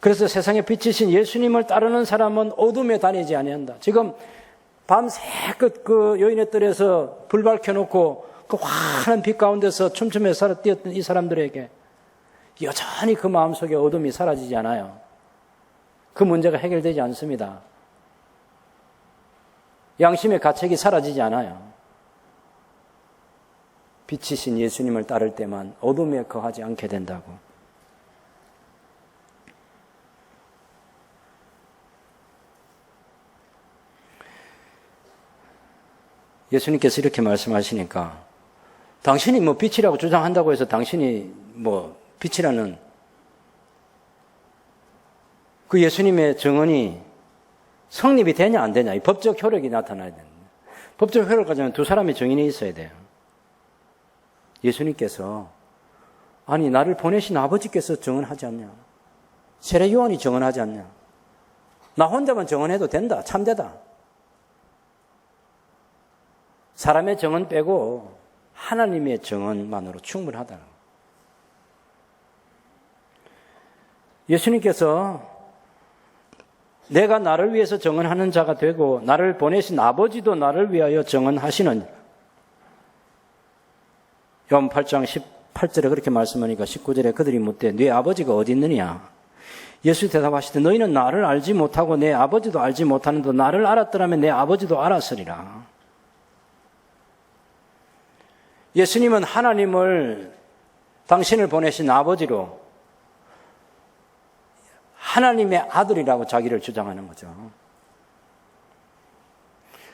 그래서 세상의 빛이신 예수님을 따르는 사람은 어둠에 다니지 아니한다. 지금 밤새껏 그 여인의 뜰에서 불 밝혀놓고 그 환한 빛 가운데서 춤추며 뛰었던 이 사람들에게 여전히 그 마음속에 어둠이 사라지지 않아요. 그 문제가 해결되지 않습니다. 양심의 가책이 사라지지 않아요. 빛이신 예수님을 따를 때만 어둠에 거하지 않게 된다고. 예수님께서 이렇게 말씀하시니까, 당신이 뭐 빛이라고 주장한다고 해서 당신이 뭐 빛이라는 그 예수님의 증언이 성립이 되냐 안 되냐, 이 법적 효력이 나타나야 됩니다. 법적 효력까지는 두 사람의 증인이 있어야 돼요. 예수님께서, 아니 나를 보내신 아버지께서 증언하지 않냐, 세례 요한이 증언하지 않냐, 나 혼자만 증언해도 된다, 참되다. 사람의 증언 빼고 하나님의 증언만으로 충분하다. 예수님께서 내가 나를 위해서 증언하는 자가 되고 나를 보내신 아버지도 나를 위하여 증언하시는, 요한 8장 18절에 그렇게 말씀하니까 19절에 그들이 묻되 네 아버지가 어디 있느냐? 예수 대답하시되 너희는 나를 알지 못하고 내 아버지도 알지 못하는데 나를 알았더라면 내 아버지도 알았으리라. 예수님은 하나님을, 당신을 보내신 아버지로 하나님의 아들이라고 자기를 주장하는 거죠.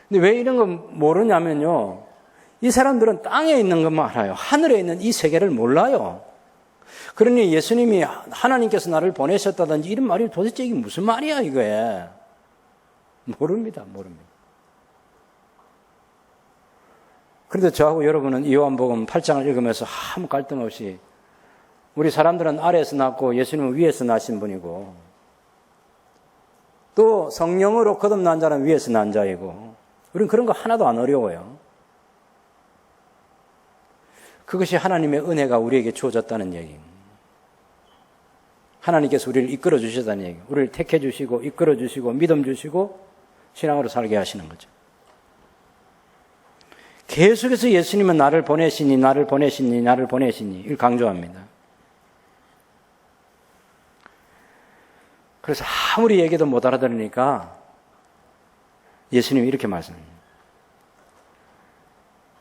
근데 왜 이런 건 모르냐면요, 이 사람들은 땅에 있는 것만 알아요. 하늘에 있는 이 세계를 몰라요. 그러니 예수님이 하나님께서 나를 보내셨다든지 이런 말이 도대체 이게 무슨 말이야 이거에. 모릅니다. 그런데 저하고 여러분은 요한복음 8장을 읽으면서 아무 갈등 없이 우리 사람들은 아래에서 낳고 예수님은 위에서 나신 분이고, 또 성령으로 거듭난 자는 위에서 난 자이고, 우리는 그런 거 하나도 안 어려워요. 그것이 하나님의 은혜가 우리에게 주어졌다는 얘기입니다. 하나님께서 우리를 이끌어 주셨다는 얘기예요. 우리를 택해 주시고 이끌어 주시고 믿음 주시고 신앙으로 살게 하시는 거죠. 계속해서 예수님은 나를 보내시니 나를 보내시니 나를 보내시니 이를 강조합니다. 그래서 아무리 얘기도 못 알아들으니까 예수님이 이렇게 말씀합니다.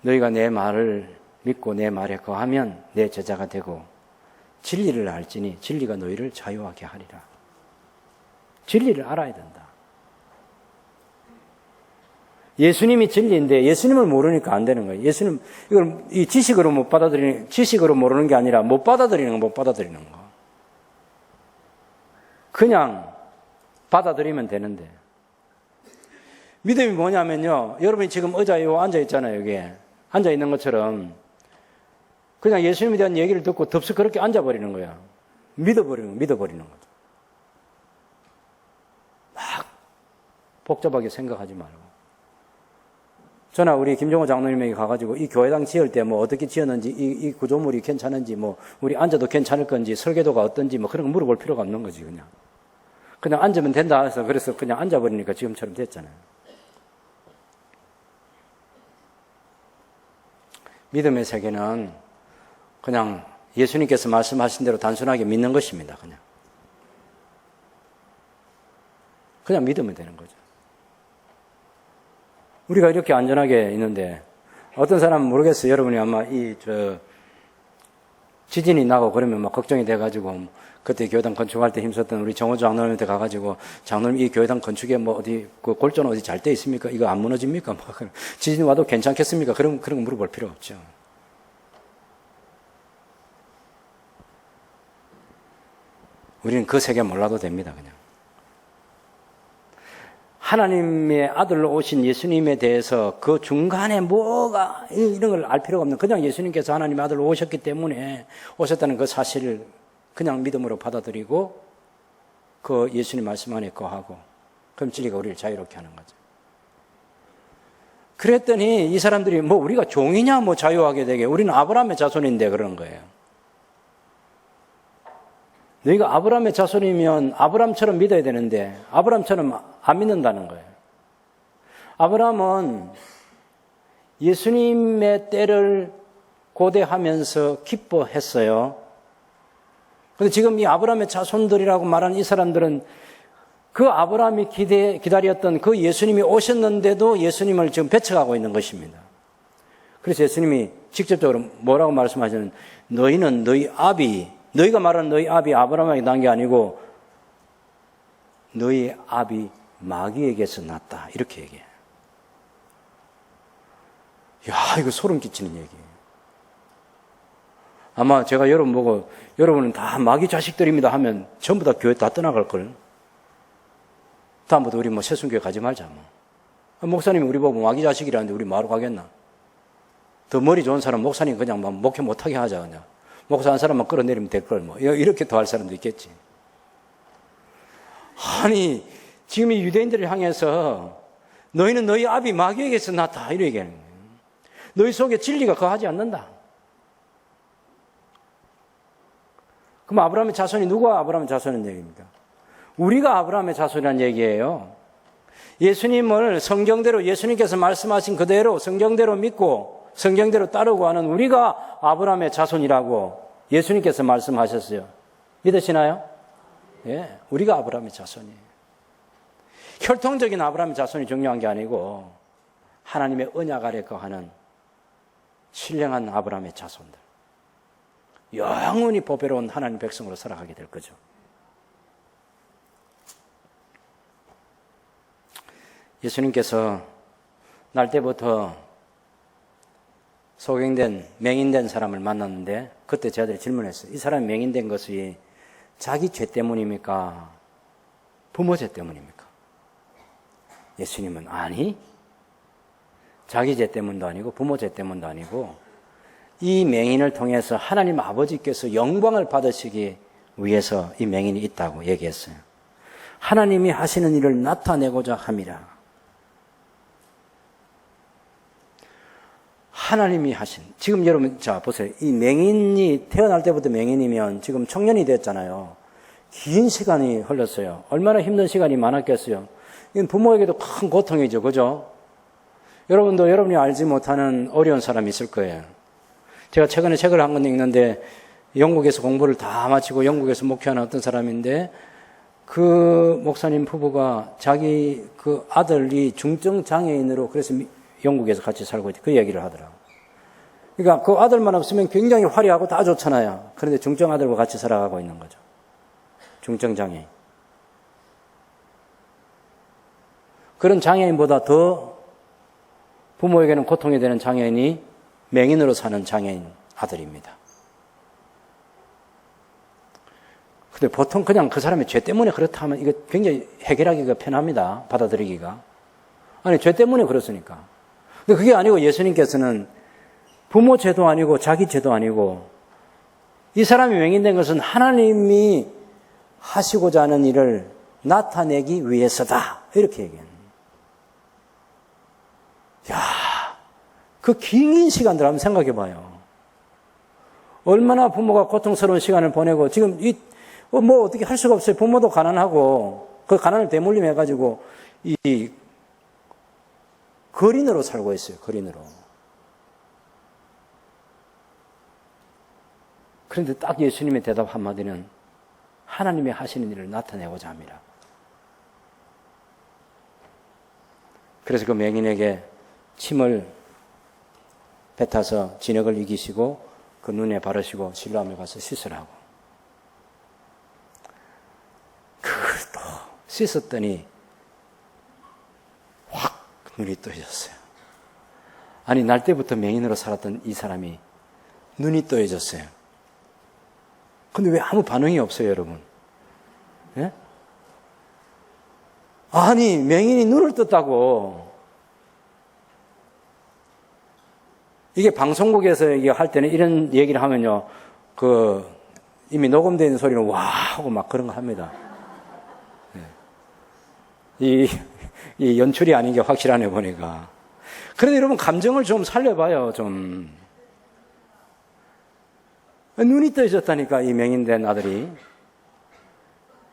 너희가 내 말을 믿고 내 말에 거하면 내 제자가 되고 진리를 알지니 진리가 너희를 자유하게 하리라. 진리를 알아야 된다. 예수님이 진리인데 예수님을 모르니까 안 되는 거예요. 예수님 이걸 이 지식으로 못 받아들이는, 지식으로 모르는 게 아니라 못 받아들이는 거, 못 받아들이는 거. 그냥 받아들이면 되는데. 믿음이 뭐냐면요, 여러분이 지금 의자에 앉아 있잖아요. 여기에 앉아 있는 것처럼 그냥 예수님에 대한 얘기를 듣고 덥석 그렇게 앉아버리는 거야. 믿어버리는 거죠. 막 복잡하게 생각하지 말고. 저나 우리 김종호 장로님에게 가가지고 이 교회당 지을 때 뭐 어떻게 지었는지, 이 구조물이 괜찮은지, 뭐 우리 앉아도 괜찮을 건지, 설계도가 어떤지 뭐 그런 거 물어볼 필요가 없는 거지. 그냥 앉으면 된다 해서 그래서 그냥 앉아버리니까 지금처럼 됐잖아요. 믿음의 세계는 그냥 예수님께서 말씀하신 대로 단순하게 믿는 것입니다. 그냥 믿으면 되는 거죠. 우리가 이렇게 안전하게 있는데 어떤 사람은 모르겠어요. 여러분이 아마 지진이 나고 그러면 막 걱정이 돼가지고 그때 교회당 건축할 때 힘썼던 우리 정호 장로님한테 가가지고 장로님 이 교회당 건축에 뭐 어디 그 골조는 어디 잘 돼 있습니까? 이거 안 무너집니까? 막 지진이 와도 괜찮겠습니까? 그런 거 물어볼 필요 없죠. 우리는 그 세계 몰라도 됩니다. 그냥 하나님의 아들로 오신 예수님에 대해서 그 중간에 뭐가 이런 걸 알 필요가 없는, 그냥 예수님께서 하나님의 아들로 오셨기 때문에 오셨다는 그 사실을 그냥 믿음으로 받아들이고 그 예수님 말씀 안에 거하고, 그럼 진리가 우리를 자유롭게 하는 거죠. 그랬더니 이 사람들이 뭐 우리가 종이냐 뭐 자유하게 되게, 우리는 아브라함의 자손인데 그러는 거예요. 너희가 아브라함의 자손이면 아브라함처럼 믿어야 되는데 아브라함처럼 안 믿는다는 거예요. 아브라함은 예수님의 때를 고대하면서 기뻐했어요. 그런데 지금 이 아브라함의 자손들이라고 말하는 이 사람들은 그 아브라함이 기다렸던 그 예수님이 오셨는데도 예수님을 지금 배척하고 있는 것입니다. 그래서 예수님이 직접적으로 뭐라고 말씀하시는, 너희는 너희가 말하는 너희 아비 아브라함에게 난 게 아니고 너희 아비 마귀에게서 났다, 이렇게 얘기해요. 야, 이거 소름 끼치는 얘기예요. 아마 제가 여러분 보고 여러분은 다 마귀 자식들입니다 하면 전부 다 교회 다 떠나갈걸. 다음부터 우리 뭐 새순교회 가지 말자 뭐. 목사님이 우리 보고 마귀 자식이라는데 우리 뭐하러 가겠나. 더 머리 좋은 사람 목사님 그냥 막 목회 못하게 하자 그냥. 목사 한 사람만 끌어내리면 될걸 뭐. 이렇게 더 할 사람도 있겠지. 아니 지금 이 유대인들을 향해서 너희는 너희 아비 마귀에게서 났다, 이렇게 얘기하는 거예요. 너희 속에 진리가 거하지 않는다. 그럼 아브라함의 자손이 누가 아브라함의 자손인 얘기입니까? 우리가 아브라함의 자손이라는 얘기예요. 예수님을 성경대로, 예수님께서 말씀하신 그대로 성경대로 믿고 성경대로 따르고 하는 우리가 아브라함의 자손이라고 예수님께서 말씀하셨어요. 믿으시나요? 예, 우리가 아브라함의 자손이에요. 혈통적인 아브라함의 자손이 중요한 게 아니고 하나님의 언약 아래 거하는 신령한 아브라함의 자손들, 영원히 보배로운 하나님 백성으로 살아가게 될 거죠. 예수님께서 날 때부터 소경된, 맹인된 사람을 만났는데 그때 제자들이 질문했어요. 이 사람이 맹인된 것이 자기 죄 때문입니까? 부모 죄 때문입니까? 예수님은 아니, 자기 죄 때문도 아니고 부모 죄 때문도 아니고 이 맹인을 통해서 하나님 아버지께서 영광을 받으시기 위해서 이 맹인이 있다고 얘기했어요. 하나님이 하시는 일을 나타내고자 함이라. 하나님이 하신, 지금 여러분, 자, 보세요. 이 맹인이 태어날 때부터 맹인이면 지금 청년이 됐잖아요. 긴 시간이 흘렀어요. 얼마나 힘든 시간이 많았겠어요. 이건 부모에게도 큰 고통이죠. 그죠? 여러분도 여러분이 알지 못하는 어려운 사람이 있을 거예요. 제가 최근에 책을 한 권 읽는데 영국에서 공부를 다 마치고 영국에서 목회하는 어떤 사람인데 그 목사님 부부가 자기 그 아들이 중증 장애인으로 그래서 영국에서 같이 살고 있대. 그 얘기를 하더라고. 그러니까 그 아들만 없으면 굉장히 화려하고 다 좋잖아요. 그런데 중증 아들과 같이 살아가고 있는 거죠. 중증 장애인. 그런 장애인보다 더 부모에게는 고통이 되는 장애인이 맹인으로 사는 장애인 아들입니다. 근데 보통 그냥 그 사람의 죄 때문에 그렇다 하면 이거 굉장히 해결하기가 편합니다. 받아들이기가. 아니, 죄 때문에 그렇으니까. 근데 그게 아니고 예수님께서는 부모 죄도 아니고 자기 죄도 아니고 이 사람이 맹인된 것은 하나님이 하시고자 하는 일을 나타내기 위해서다. 이렇게 얘기해요. 야, 그 긴 시간들 한번 생각해 봐요. 얼마나 부모가 고통스러운 시간을 보내고 지금 뭐 어떻게 할 수가 없어요. 부모도 가난하고 그 가난을 대물림 해가지고 이 거린으로 살고 있어요. 거린으로. 그런데 딱 예수님의 대답 한마디는 하나님이 하시는 일을 나타내고자 합니다. 그래서 그 맹인에게 침을 뱉어서 진역을 이기시고 그 눈에 바르시고 실로암에 가서 씻으라고. 그걸 또 씻었더니 확 눈이 떠져졌어요. 아니, 날 때부터 맹인으로 살았던 이 사람이 눈이 떠져졌어요. 근데 왜 아무 반응이 없어요, 여러분? 예? 아니, 맹인이 눈을 떴다고. 이게 방송국에서 이게 할 때는 이런 얘기를 하면요, 이미 녹음되어 있는 소리는 와! 하고 막 그런 거 합니다. 이 연출이 아닌 게 확실하네, 보니까. 그런데 여러분, 감정을 좀 살려봐요, 좀. 눈이 떠졌다니까, 이 맹인된 아들이.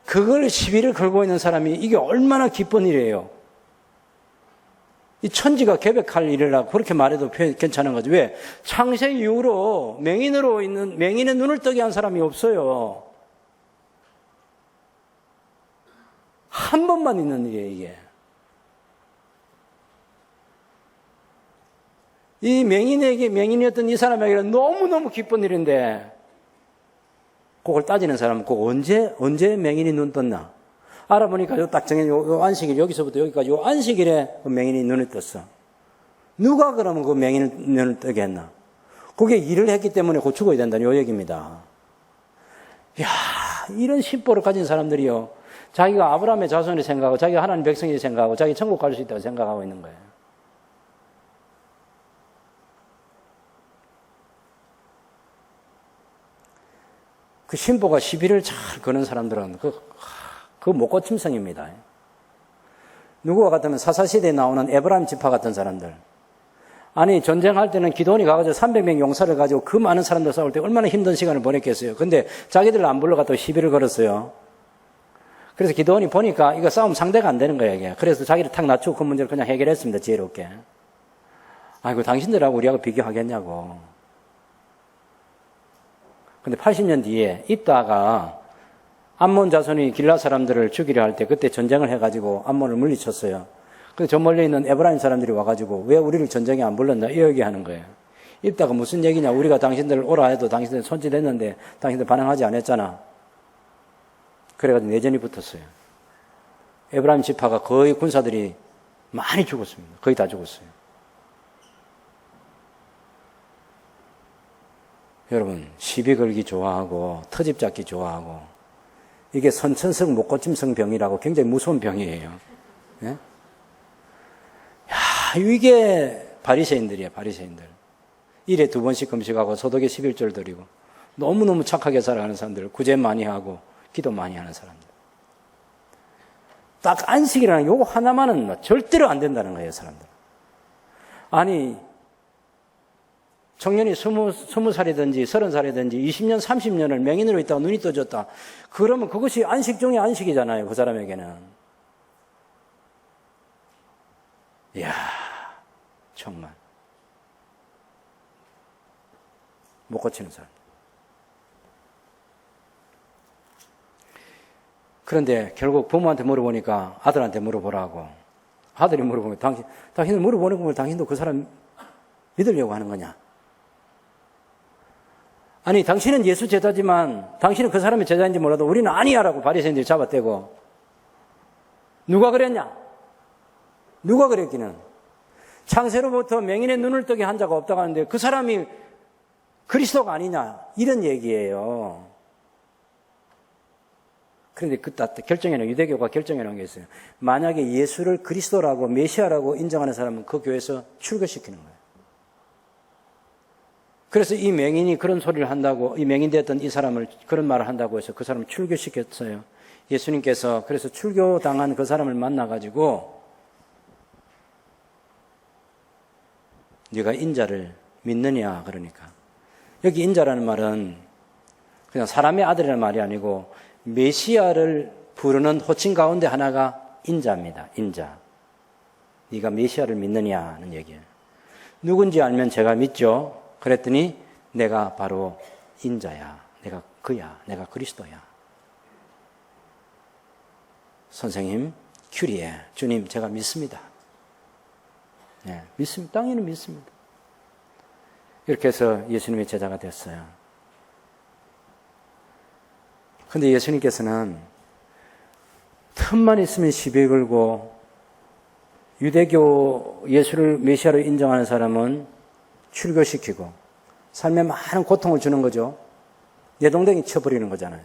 그걸 시비를 걸고 있는 사람이 이게 얼마나 기쁜 일이에요. 이 천지가 계백할 일이라고 그렇게 말해도 괜찮은 거죠. 왜? 창세 이후로 맹인의 눈을 뜨게 한 사람이 없어요. 한 번만 있는 일이에요, 이게. 이 맹인이었던 이 사람에게는 너무너무 기쁜 일인데, 그걸 따지는 사람은 언제 맹인이 눈 떴나? 알아보니까 딱 정해, 요 안식일, 여기서부터 여기까지 요 안식일에 그 맹인이 눈을 떴어. 누가 그러면 그 맹인을 눈을 뜨게 했나? 그게 일을 했기 때문에 고치고야 된다는 요 얘기입니다. 이야, 이런 심보를 가진 사람들이요. 자기가 아브라함의 자손이 생각하고, 자기가 하나님 백성이 생각하고, 자기 천국 갈 수 있다고 생각하고 있는 거예요. 그 심보가 시비를 잘 거는 사람들은 그 목고침성입니다. 누구와 같으면 사사시대에 나오는 에브라임 지파 같은 사람들. 아니, 전쟁할 때는 기도원이 가가지고 300명 용사를 가지고 그 많은 사람들 싸울 때 얼마나 힘든 시간을 보냈겠어요. 근데 자기들 안 불러갔다고 시비를 걸었어요. 그래서 기도원이 보니까 이거 싸움 상대가 안 되는 거예요, 이게. 그래서 자기를 탁 낮추고 그 문제를 그냥 해결했습니다, 지혜롭게. 아이고, 당신들하고 우리하고 비교하겠냐고. 근데 80년 뒤에 있다가 암몬 자손이 길라 사람들을 죽이려 할 때 그때 전쟁을 해가지고 암몬을 물리쳤어요. 그래서 저 멀리 있는 에브라임 사람들이 와가지고 왜 우리를 전쟁에 안 불렀나 이 얘기하는 거예요. 있다가 무슨 얘기냐, 우리가 당신들을 오라 해도 당신들 손질했는데 당신들 반응하지 않았잖아. 그래가지고 내전이 붙었어요. 에브라임 지파가 거의 군사들이 많이 죽었습니다. 거의 다 죽었어요. 여러분, 시비 걸기 좋아하고 터집 잡기 좋아하고 이게 선천성 목고침성 병이라고 굉장히 무서운 병이에요. 예? 야, 이게 바리새인들이에요, 바리새인들. 일에 2번씩 금식하고 소득에 11조를 드리고 너무너무 착하게 살아가는 사람들, 구제 많이 하고 기도 많이 하는 사람들. 딱 안식이라는 요거 하나만은 절대로 안 된다는 거예요, 사람들. 아니, 청년이 20살이든지 30살이든지 20년, 30년을 맹인으로 있다가 눈이 떠졌다. 그러면 그것이 안식 중의 안식이잖아요, 그 사람에게는. 이야, 정말. 못 고치는 사람. 그런데 결국 부모한테 물어보니까 아들한테 물어보라고. 아들이 물어보면 당신을 물어보는 걸 당신도 그 사람 믿으려고 하는 거냐? 아니, 당신은 예수 제자지만 당신은 그 사람의 제자인지 몰라도 우리는 아니야라고 바리새인들이 잡아떼고. 누가 그랬냐? 누가 그랬기는? 창세로부터 맹인의 눈을 뜨게 한 자가 없다고 하는데 그 사람이 그리스도가 아니냐? 이런 얘기예요. 그런데 결정해놓은, 유대교가 결정해놓은 게 있어요. 만약에 예수를 그리스도라고 메시아라고 인정하는 사람은 그 교회에서 출교시키는 거예요. 그래서 이 맹인이 그런 소리를 한다고, 이 맹인 됐던 이 사람을 그런 말을 한다고 해서 그 사람을 출교시켰어요. 예수님께서 그래서 출교당한 그 사람을 만나가지고 네가 인자를 믿느냐 그러니까. 여기 인자라는 말은 그냥 사람의 아들이라는 말이 아니고 메시아를 부르는 호칭 가운데 하나가 인자입니다. 인자. 네가 메시아를 믿느냐는 얘기예요. 누군지 알면 제가 믿죠. 그랬더니 내가 바로 인자야. 내가 그야. 내가 그리스도야. 선생님, 큐리에 주님 제가 믿습니다. 네, 믿습니다. 당연히 믿습니다. 이렇게 해서 예수님의 제자가 됐어요. 근데 예수님께서는 틈만 있으면 시비 걸고 유대교 예수를 메시아로 인정하는 사람은 출교시키고 삶에 많은 고통을 주는 거죠. 내동댕이 쳐버리는 거잖아요.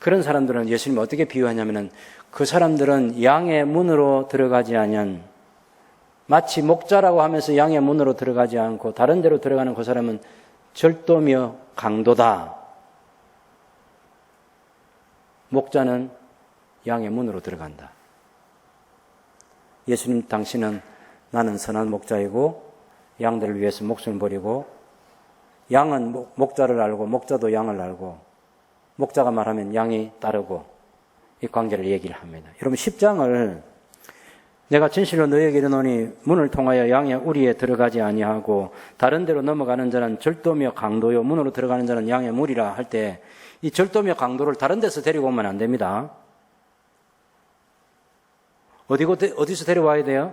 그런 사람들은 예수님이 어떻게 비유하냐면은 그 사람들은 양의 문으로 들어가지 않은 마치 목자라고 하면서 양의 문으로 들어가지 않고 다른 데로 들어가는 그 사람은 절도며 강도다. 목자는 양의 문으로 들어간다. 예수님 당신은 나는 선한 목자이고 양들을 위해서 목숨을 버리고 양은 목자를 알고 목자도 양을 알고 목자가 말하면 양이 따르고 이 관계를 얘기를 합니다. 여러분 10장을 내가 진실로 너희에게 이르노니 문을 통하여 양의 우리에 들어가지 아니하고 다른 데로 넘어가는 자는 절도며 강도요 문으로 들어가는 자는 양의 무리라 할 때 이 절도며 강도를 다른 데서 데리고 오면 안 됩니다. 어디서 데려와야 돼요?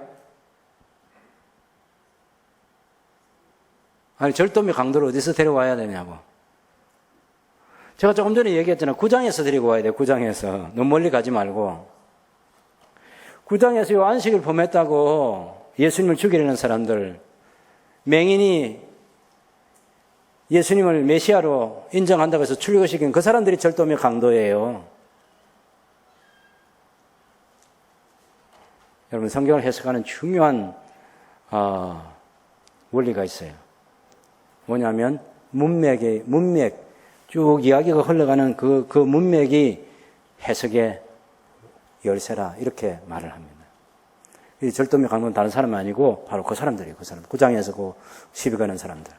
아니 절도며 강도를 어디서 데려와야 되냐고. 제가 조금 전에 얘기했잖아요. 구장에서 데리고 와야 돼요. 구장에서. 너무 멀리 가지 말고. 구장에서 이 안식을 범했다고 예수님을 죽이려는 사람들, 맹인이 예수님을 메시아로 인정한다고 해서 출교시킨 그 사람들이 절도며 강도예요. 여러분 성경을 해석하는 중요한 원리가 있어요. 뭐냐면 문맥 쭉 이야기가 흘러가는 그 문맥이 해석의 열쇠라 이렇게 말을 합니다. 이 절도며 강도는 다른 사람이 아니고 바로 그 사람들이에요. 그 사람 구장에서 그 시비 거는 사람들.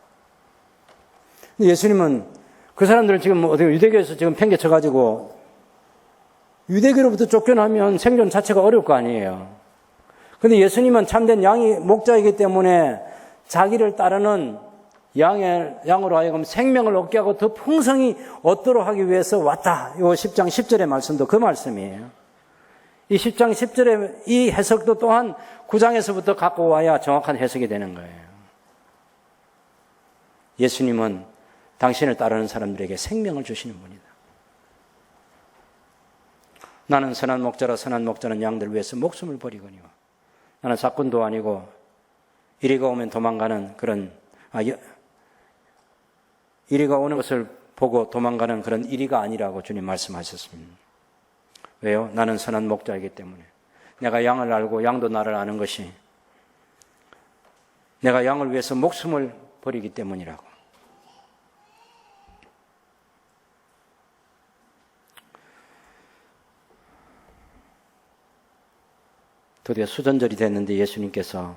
예수님은 그 사람들을 지금 어떻게 유대교에서 지금 팽개쳐가지고 유대교로부터 쫓겨나면 생존 자체가 어려울 거 아니에요. 근데 예수님은 참된 양이 목자이기 때문에 자기를 따르는 양으로 하여금 생명을 얻게 하고 더 풍성히 얻도록 하기 위해서 왔다. 이 10장 10절의 말씀도 그 말씀이에요. 이 10장 10절의 이 해석도 또한 9장에서부터 갖고 와야 정확한 해석이 되는 거예요. 예수님은 당신을 따르는 사람들에게 생명을 주시는 분이다. 나는 선한 목자라 선한 목자는 양들을 위해서 목숨을 버리거니와. 나는 사꾼도 아니고 이리가 오면 도망가는 그런 이리가 오는 것을 보고 도망가는 그런 이리가 아니라고 주님 말씀하셨습니다. 왜요? 나는 선한 목자이기 때문에. 내가 양을 알고 양도 나를 아는 것이 내가 양을 위해서 목숨을 버리기 때문이라고. 드디어 수전절이 됐는데 예수님께서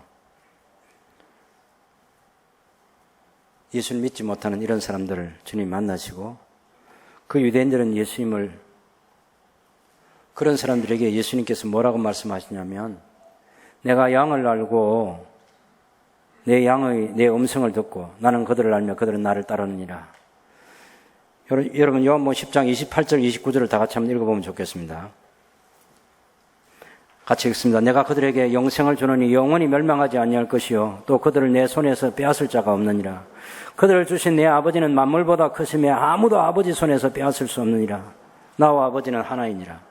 예수를 믿지 못하는 이런 사람들을 주님 만나시고 그 유대인들은 예수님을 그런 사람들에게 예수님께서 뭐라고 말씀하시냐면 내가 양을 알고 내 양의 내 음성을 듣고 나는 그들을 알며 그들은 나를 따르느니라. 여러분 요한복음 10장 28절 29절을 다 같이 한번 읽어보면 좋겠습니다. 같이 읽습니다. 내가 그들에게 영생을 주노니 영원히 멸망하지 아니할 것이요 또 그들을 내 손에서 빼앗을 자가 없느니라. 그들을 주신 내 아버지는 만물보다 크시며 아무도 아버지 손에서 빼앗을 수 없느니라. 나와 아버지는 하나이니라.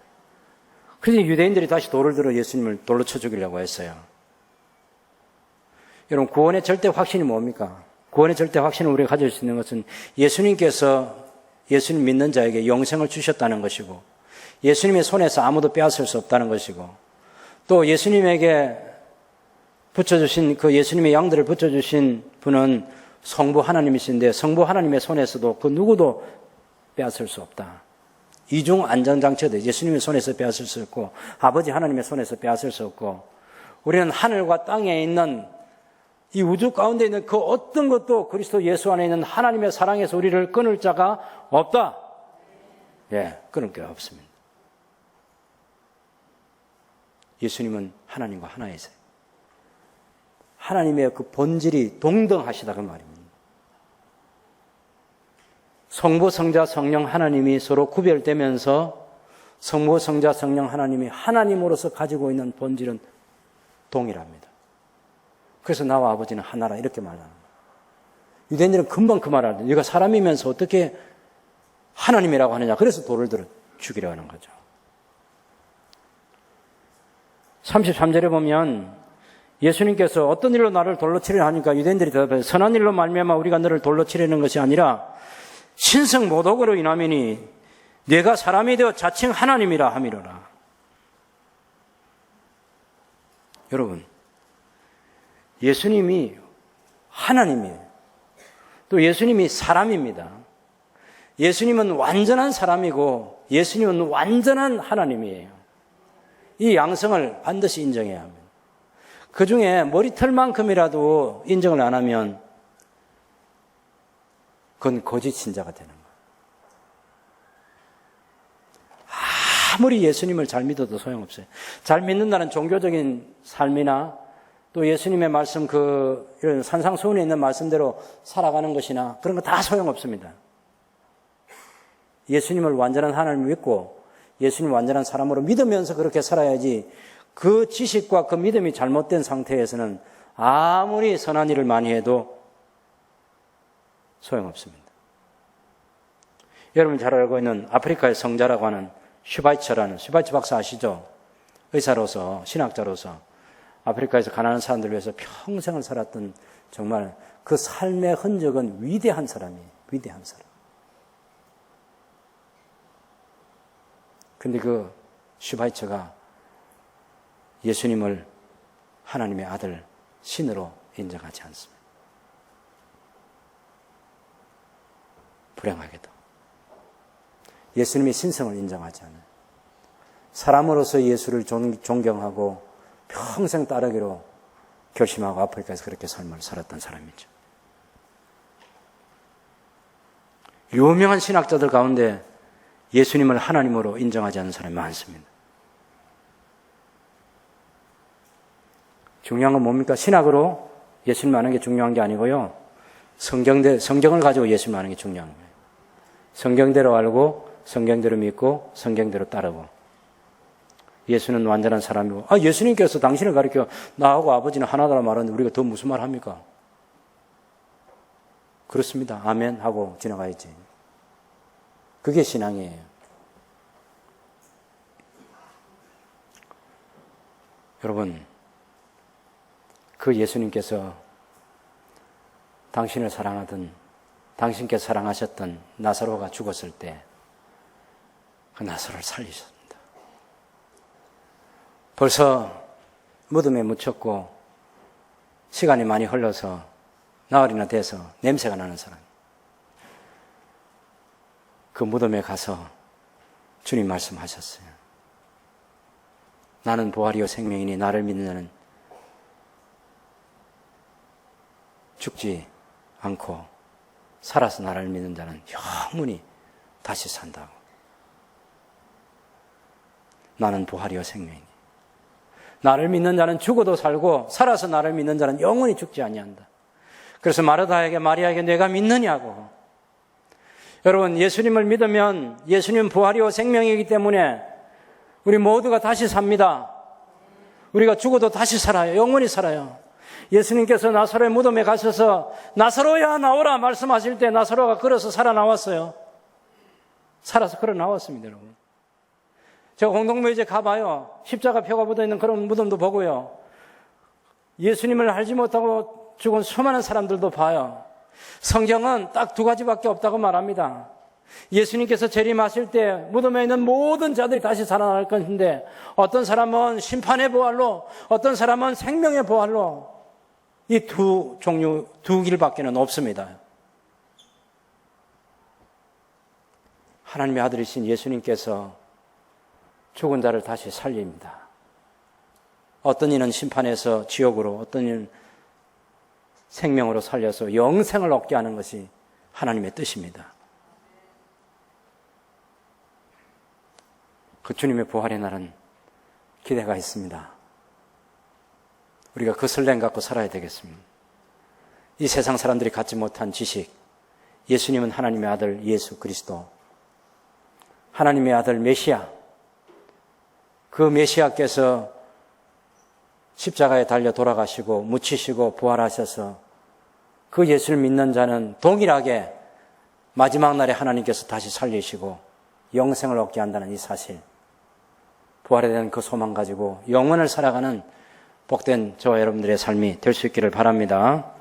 그래서 유대인들이 다시 돌을 들어 예수님을 돌로 쳐 죽이려고 했어요. 여러분 구원의 절대 확신이 뭡니까? 구원의 절대 확신을 우리가 가질 수 있는 것은 예수님께서 예수님 믿는 자에게 영생을 주셨다는 것이고 예수님의 손에서 아무도 빼앗을 수 없다는 것이고 또 예수님에게 붙여주신 그 예수님의 양들을 붙여주신 분은 성부 하나님이신데 성부 하나님의 손에서도 그 누구도 빼앗을 수 없다. 이중 안전장치가 예수님의 손에서 빼앗을 수 없고 아버지 하나님의 손에서 빼앗을 수 없고 우리는 하늘과 땅에 있는 이 우주 가운데 있는 그 어떤 것도 그리스도 예수 안에 있는 하나님의 사랑에서 우리를 끊을 자가 없다. 끊을 게 없습니다. 예수님은 하나님과 하나이세요. 하나님의 그 본질이 동등하시다 그 말입니다. 성부, 성자, 성령 하나님이 서로 구별되면서 성부, 성자, 성령 하나님이 하나님으로서 가지고 있는 본질은 동일합니다. 그래서 나와 아버지는 하나라 이렇게 말하는 거예요. 유대인들은 금방 그 말을 하는데 네가 사람이면서 어떻게 하나님이라고 하느냐. 그래서 돌을 들어 죽이려고 하는 거죠. 33절에 보면 예수님께서 어떤 일로 나를 돌로 치려 하니까 유대인들이 대답해서 선한 일로 말미암아 우리가 너를 돌로 치려는 것이 아니라 신성 모독으로 인함이니 네가 사람이 되어 자칭 하나님이라 함이로라. 여러분 예수님이 하나님이에요. 또 예수님이 사람입니다. 예수님은 완전한 사람이고 예수님은 완전한 하나님이에요. 이 양성을 반드시 인정해야 합니다. 그 중에 머리털만큼이라도 인정을 안 하면 그건 거짓 신자가 되는 거예요. 아무리 예수님을 잘 믿어도 소용없어요. 잘 믿는다는 종교적인 삶이나 또 예수님의 말씀 이런 산상수훈에 있는 말씀대로 살아가는 것이나 그런 거 다 소용없습니다. 예수님을 완전한 하나님을 믿고 예수님 완전한 사람으로 믿으면서 그렇게 살아야지 그 지식과 그 믿음이 잘못된 상태에서는 아무리 선한 일을 많이 해도 소용없습니다. 여러분 잘 알고 있는 아프리카의 성자라고 하는 슈바이처 박사 아시죠? 의사로서 신학자로서 아프리카에서 가난한 사람들을 위해서 평생을 살았던 정말 그 삶의 흔적은 위대한 사람이에요. 위대한 사람. 근데 그 슈바이처가 예수님을 하나님의 아들, 신으로 인정하지 않습니다. 불행하게도. 예수님의 신성을 인정하지 않아요. 사람으로서 예수를 존경하고 평생 따르기로 결심하고 아프리카에서 그렇게 삶을 살았던 사람이죠. 유명한 신학자들 가운데 예수님을 하나님으로 인정하지 않는 사람이 많습니다. 중요한 건 뭡니까? 신학으로 예수님 아는 게 중요한 게 아니고요. 성경을 가지고 예수님 아는 게 중요한 거예요. 성경대로 알고 성경대로 믿고 성경대로 따르고 예수는 완전한 사람이고 예수님께서 당신을 가리켜 나하고 아버지는 하나다라 말하는데 우리가 더 무슨 말 합니까? 그렇습니다. 아멘 하고 지나가야지. 그게 신앙이에요. 여러분, 그 예수님께서 당신을 사랑하던, 당신께서 사랑하셨던 나사로가 죽었을 때 그 나사로를 살리셨습니다. 벌써 무덤에 묻혔고 시간이 많이 흘러서 나흘이나 돼서 냄새가 나는 사람, 그 무덤에 가서 주님 말씀하셨어요. 나는 부활이요 생명이니 나를 믿는 자는 죽지 않고 살아서 나를 믿는 자는 영원히 다시 산다고. 나는 부활이요 생명이니 나를 믿는 자는 죽어도 살고 살아서 나를 믿는 자는 영원히 죽지 아니한다. 그래서 마리아에게 내가 믿느냐고. 여러분, 예수님을 믿으면 예수님 부활이요 생명이기 때문에 우리 모두가 다시 삽니다. 우리가 죽어도 다시 살아요. 영원히 살아요. 예수님께서 나사로의 무덤에 가셔서 나사로야 나오라 말씀하실 때 나사로가 걸어서 살아나왔어요. 살아서 걸어 나왔습니다, 여러분. 제가 공동묘지에 가봐요. 십자가 표가 묻어있는 그런 무덤도 보고요. 예수님을 알지 못하고 죽은 수많은 사람들도 봐요. 성경은 딱 두 가지밖에 없다고 말합니다. 예수님께서 재림하실 때 무덤에 있는 모든 자들이 다시 살아날 것인데 어떤 사람은 심판의 부활로, 어떤 사람은 생명의 부활로, 이 두 종류, 두 길밖에는 없습니다. 하나님의 아들이신 예수님께서 죽은 자를 다시 살립니다. 어떤 이는 심판에서 지옥으로, 어떤 이는 생명으로 살려서 영생을 얻게 하는 것이 하나님의 뜻입니다. 그 주님의 부활의 날은 기대가 있습니다. 우리가 그 설렘 갖고 살아야 되겠습니다. 이 세상 사람들이 갖지 못한 지식, 예수님은 하나님의 아들 예수 그리스도, 하나님의 아들 메시아, 그 메시아께서 십자가에 달려 돌아가시고 묻히시고 부활하셔서 그 예수를 믿는 자는 동일하게 마지막 날에 하나님께서 다시 살리시고 영생을 얻게 한다는 이 사실, 부활에 대한 그 소망 가지고 영원을 살아가는 복된 저와 여러분들의 삶이 될 수 있기를 바랍니다.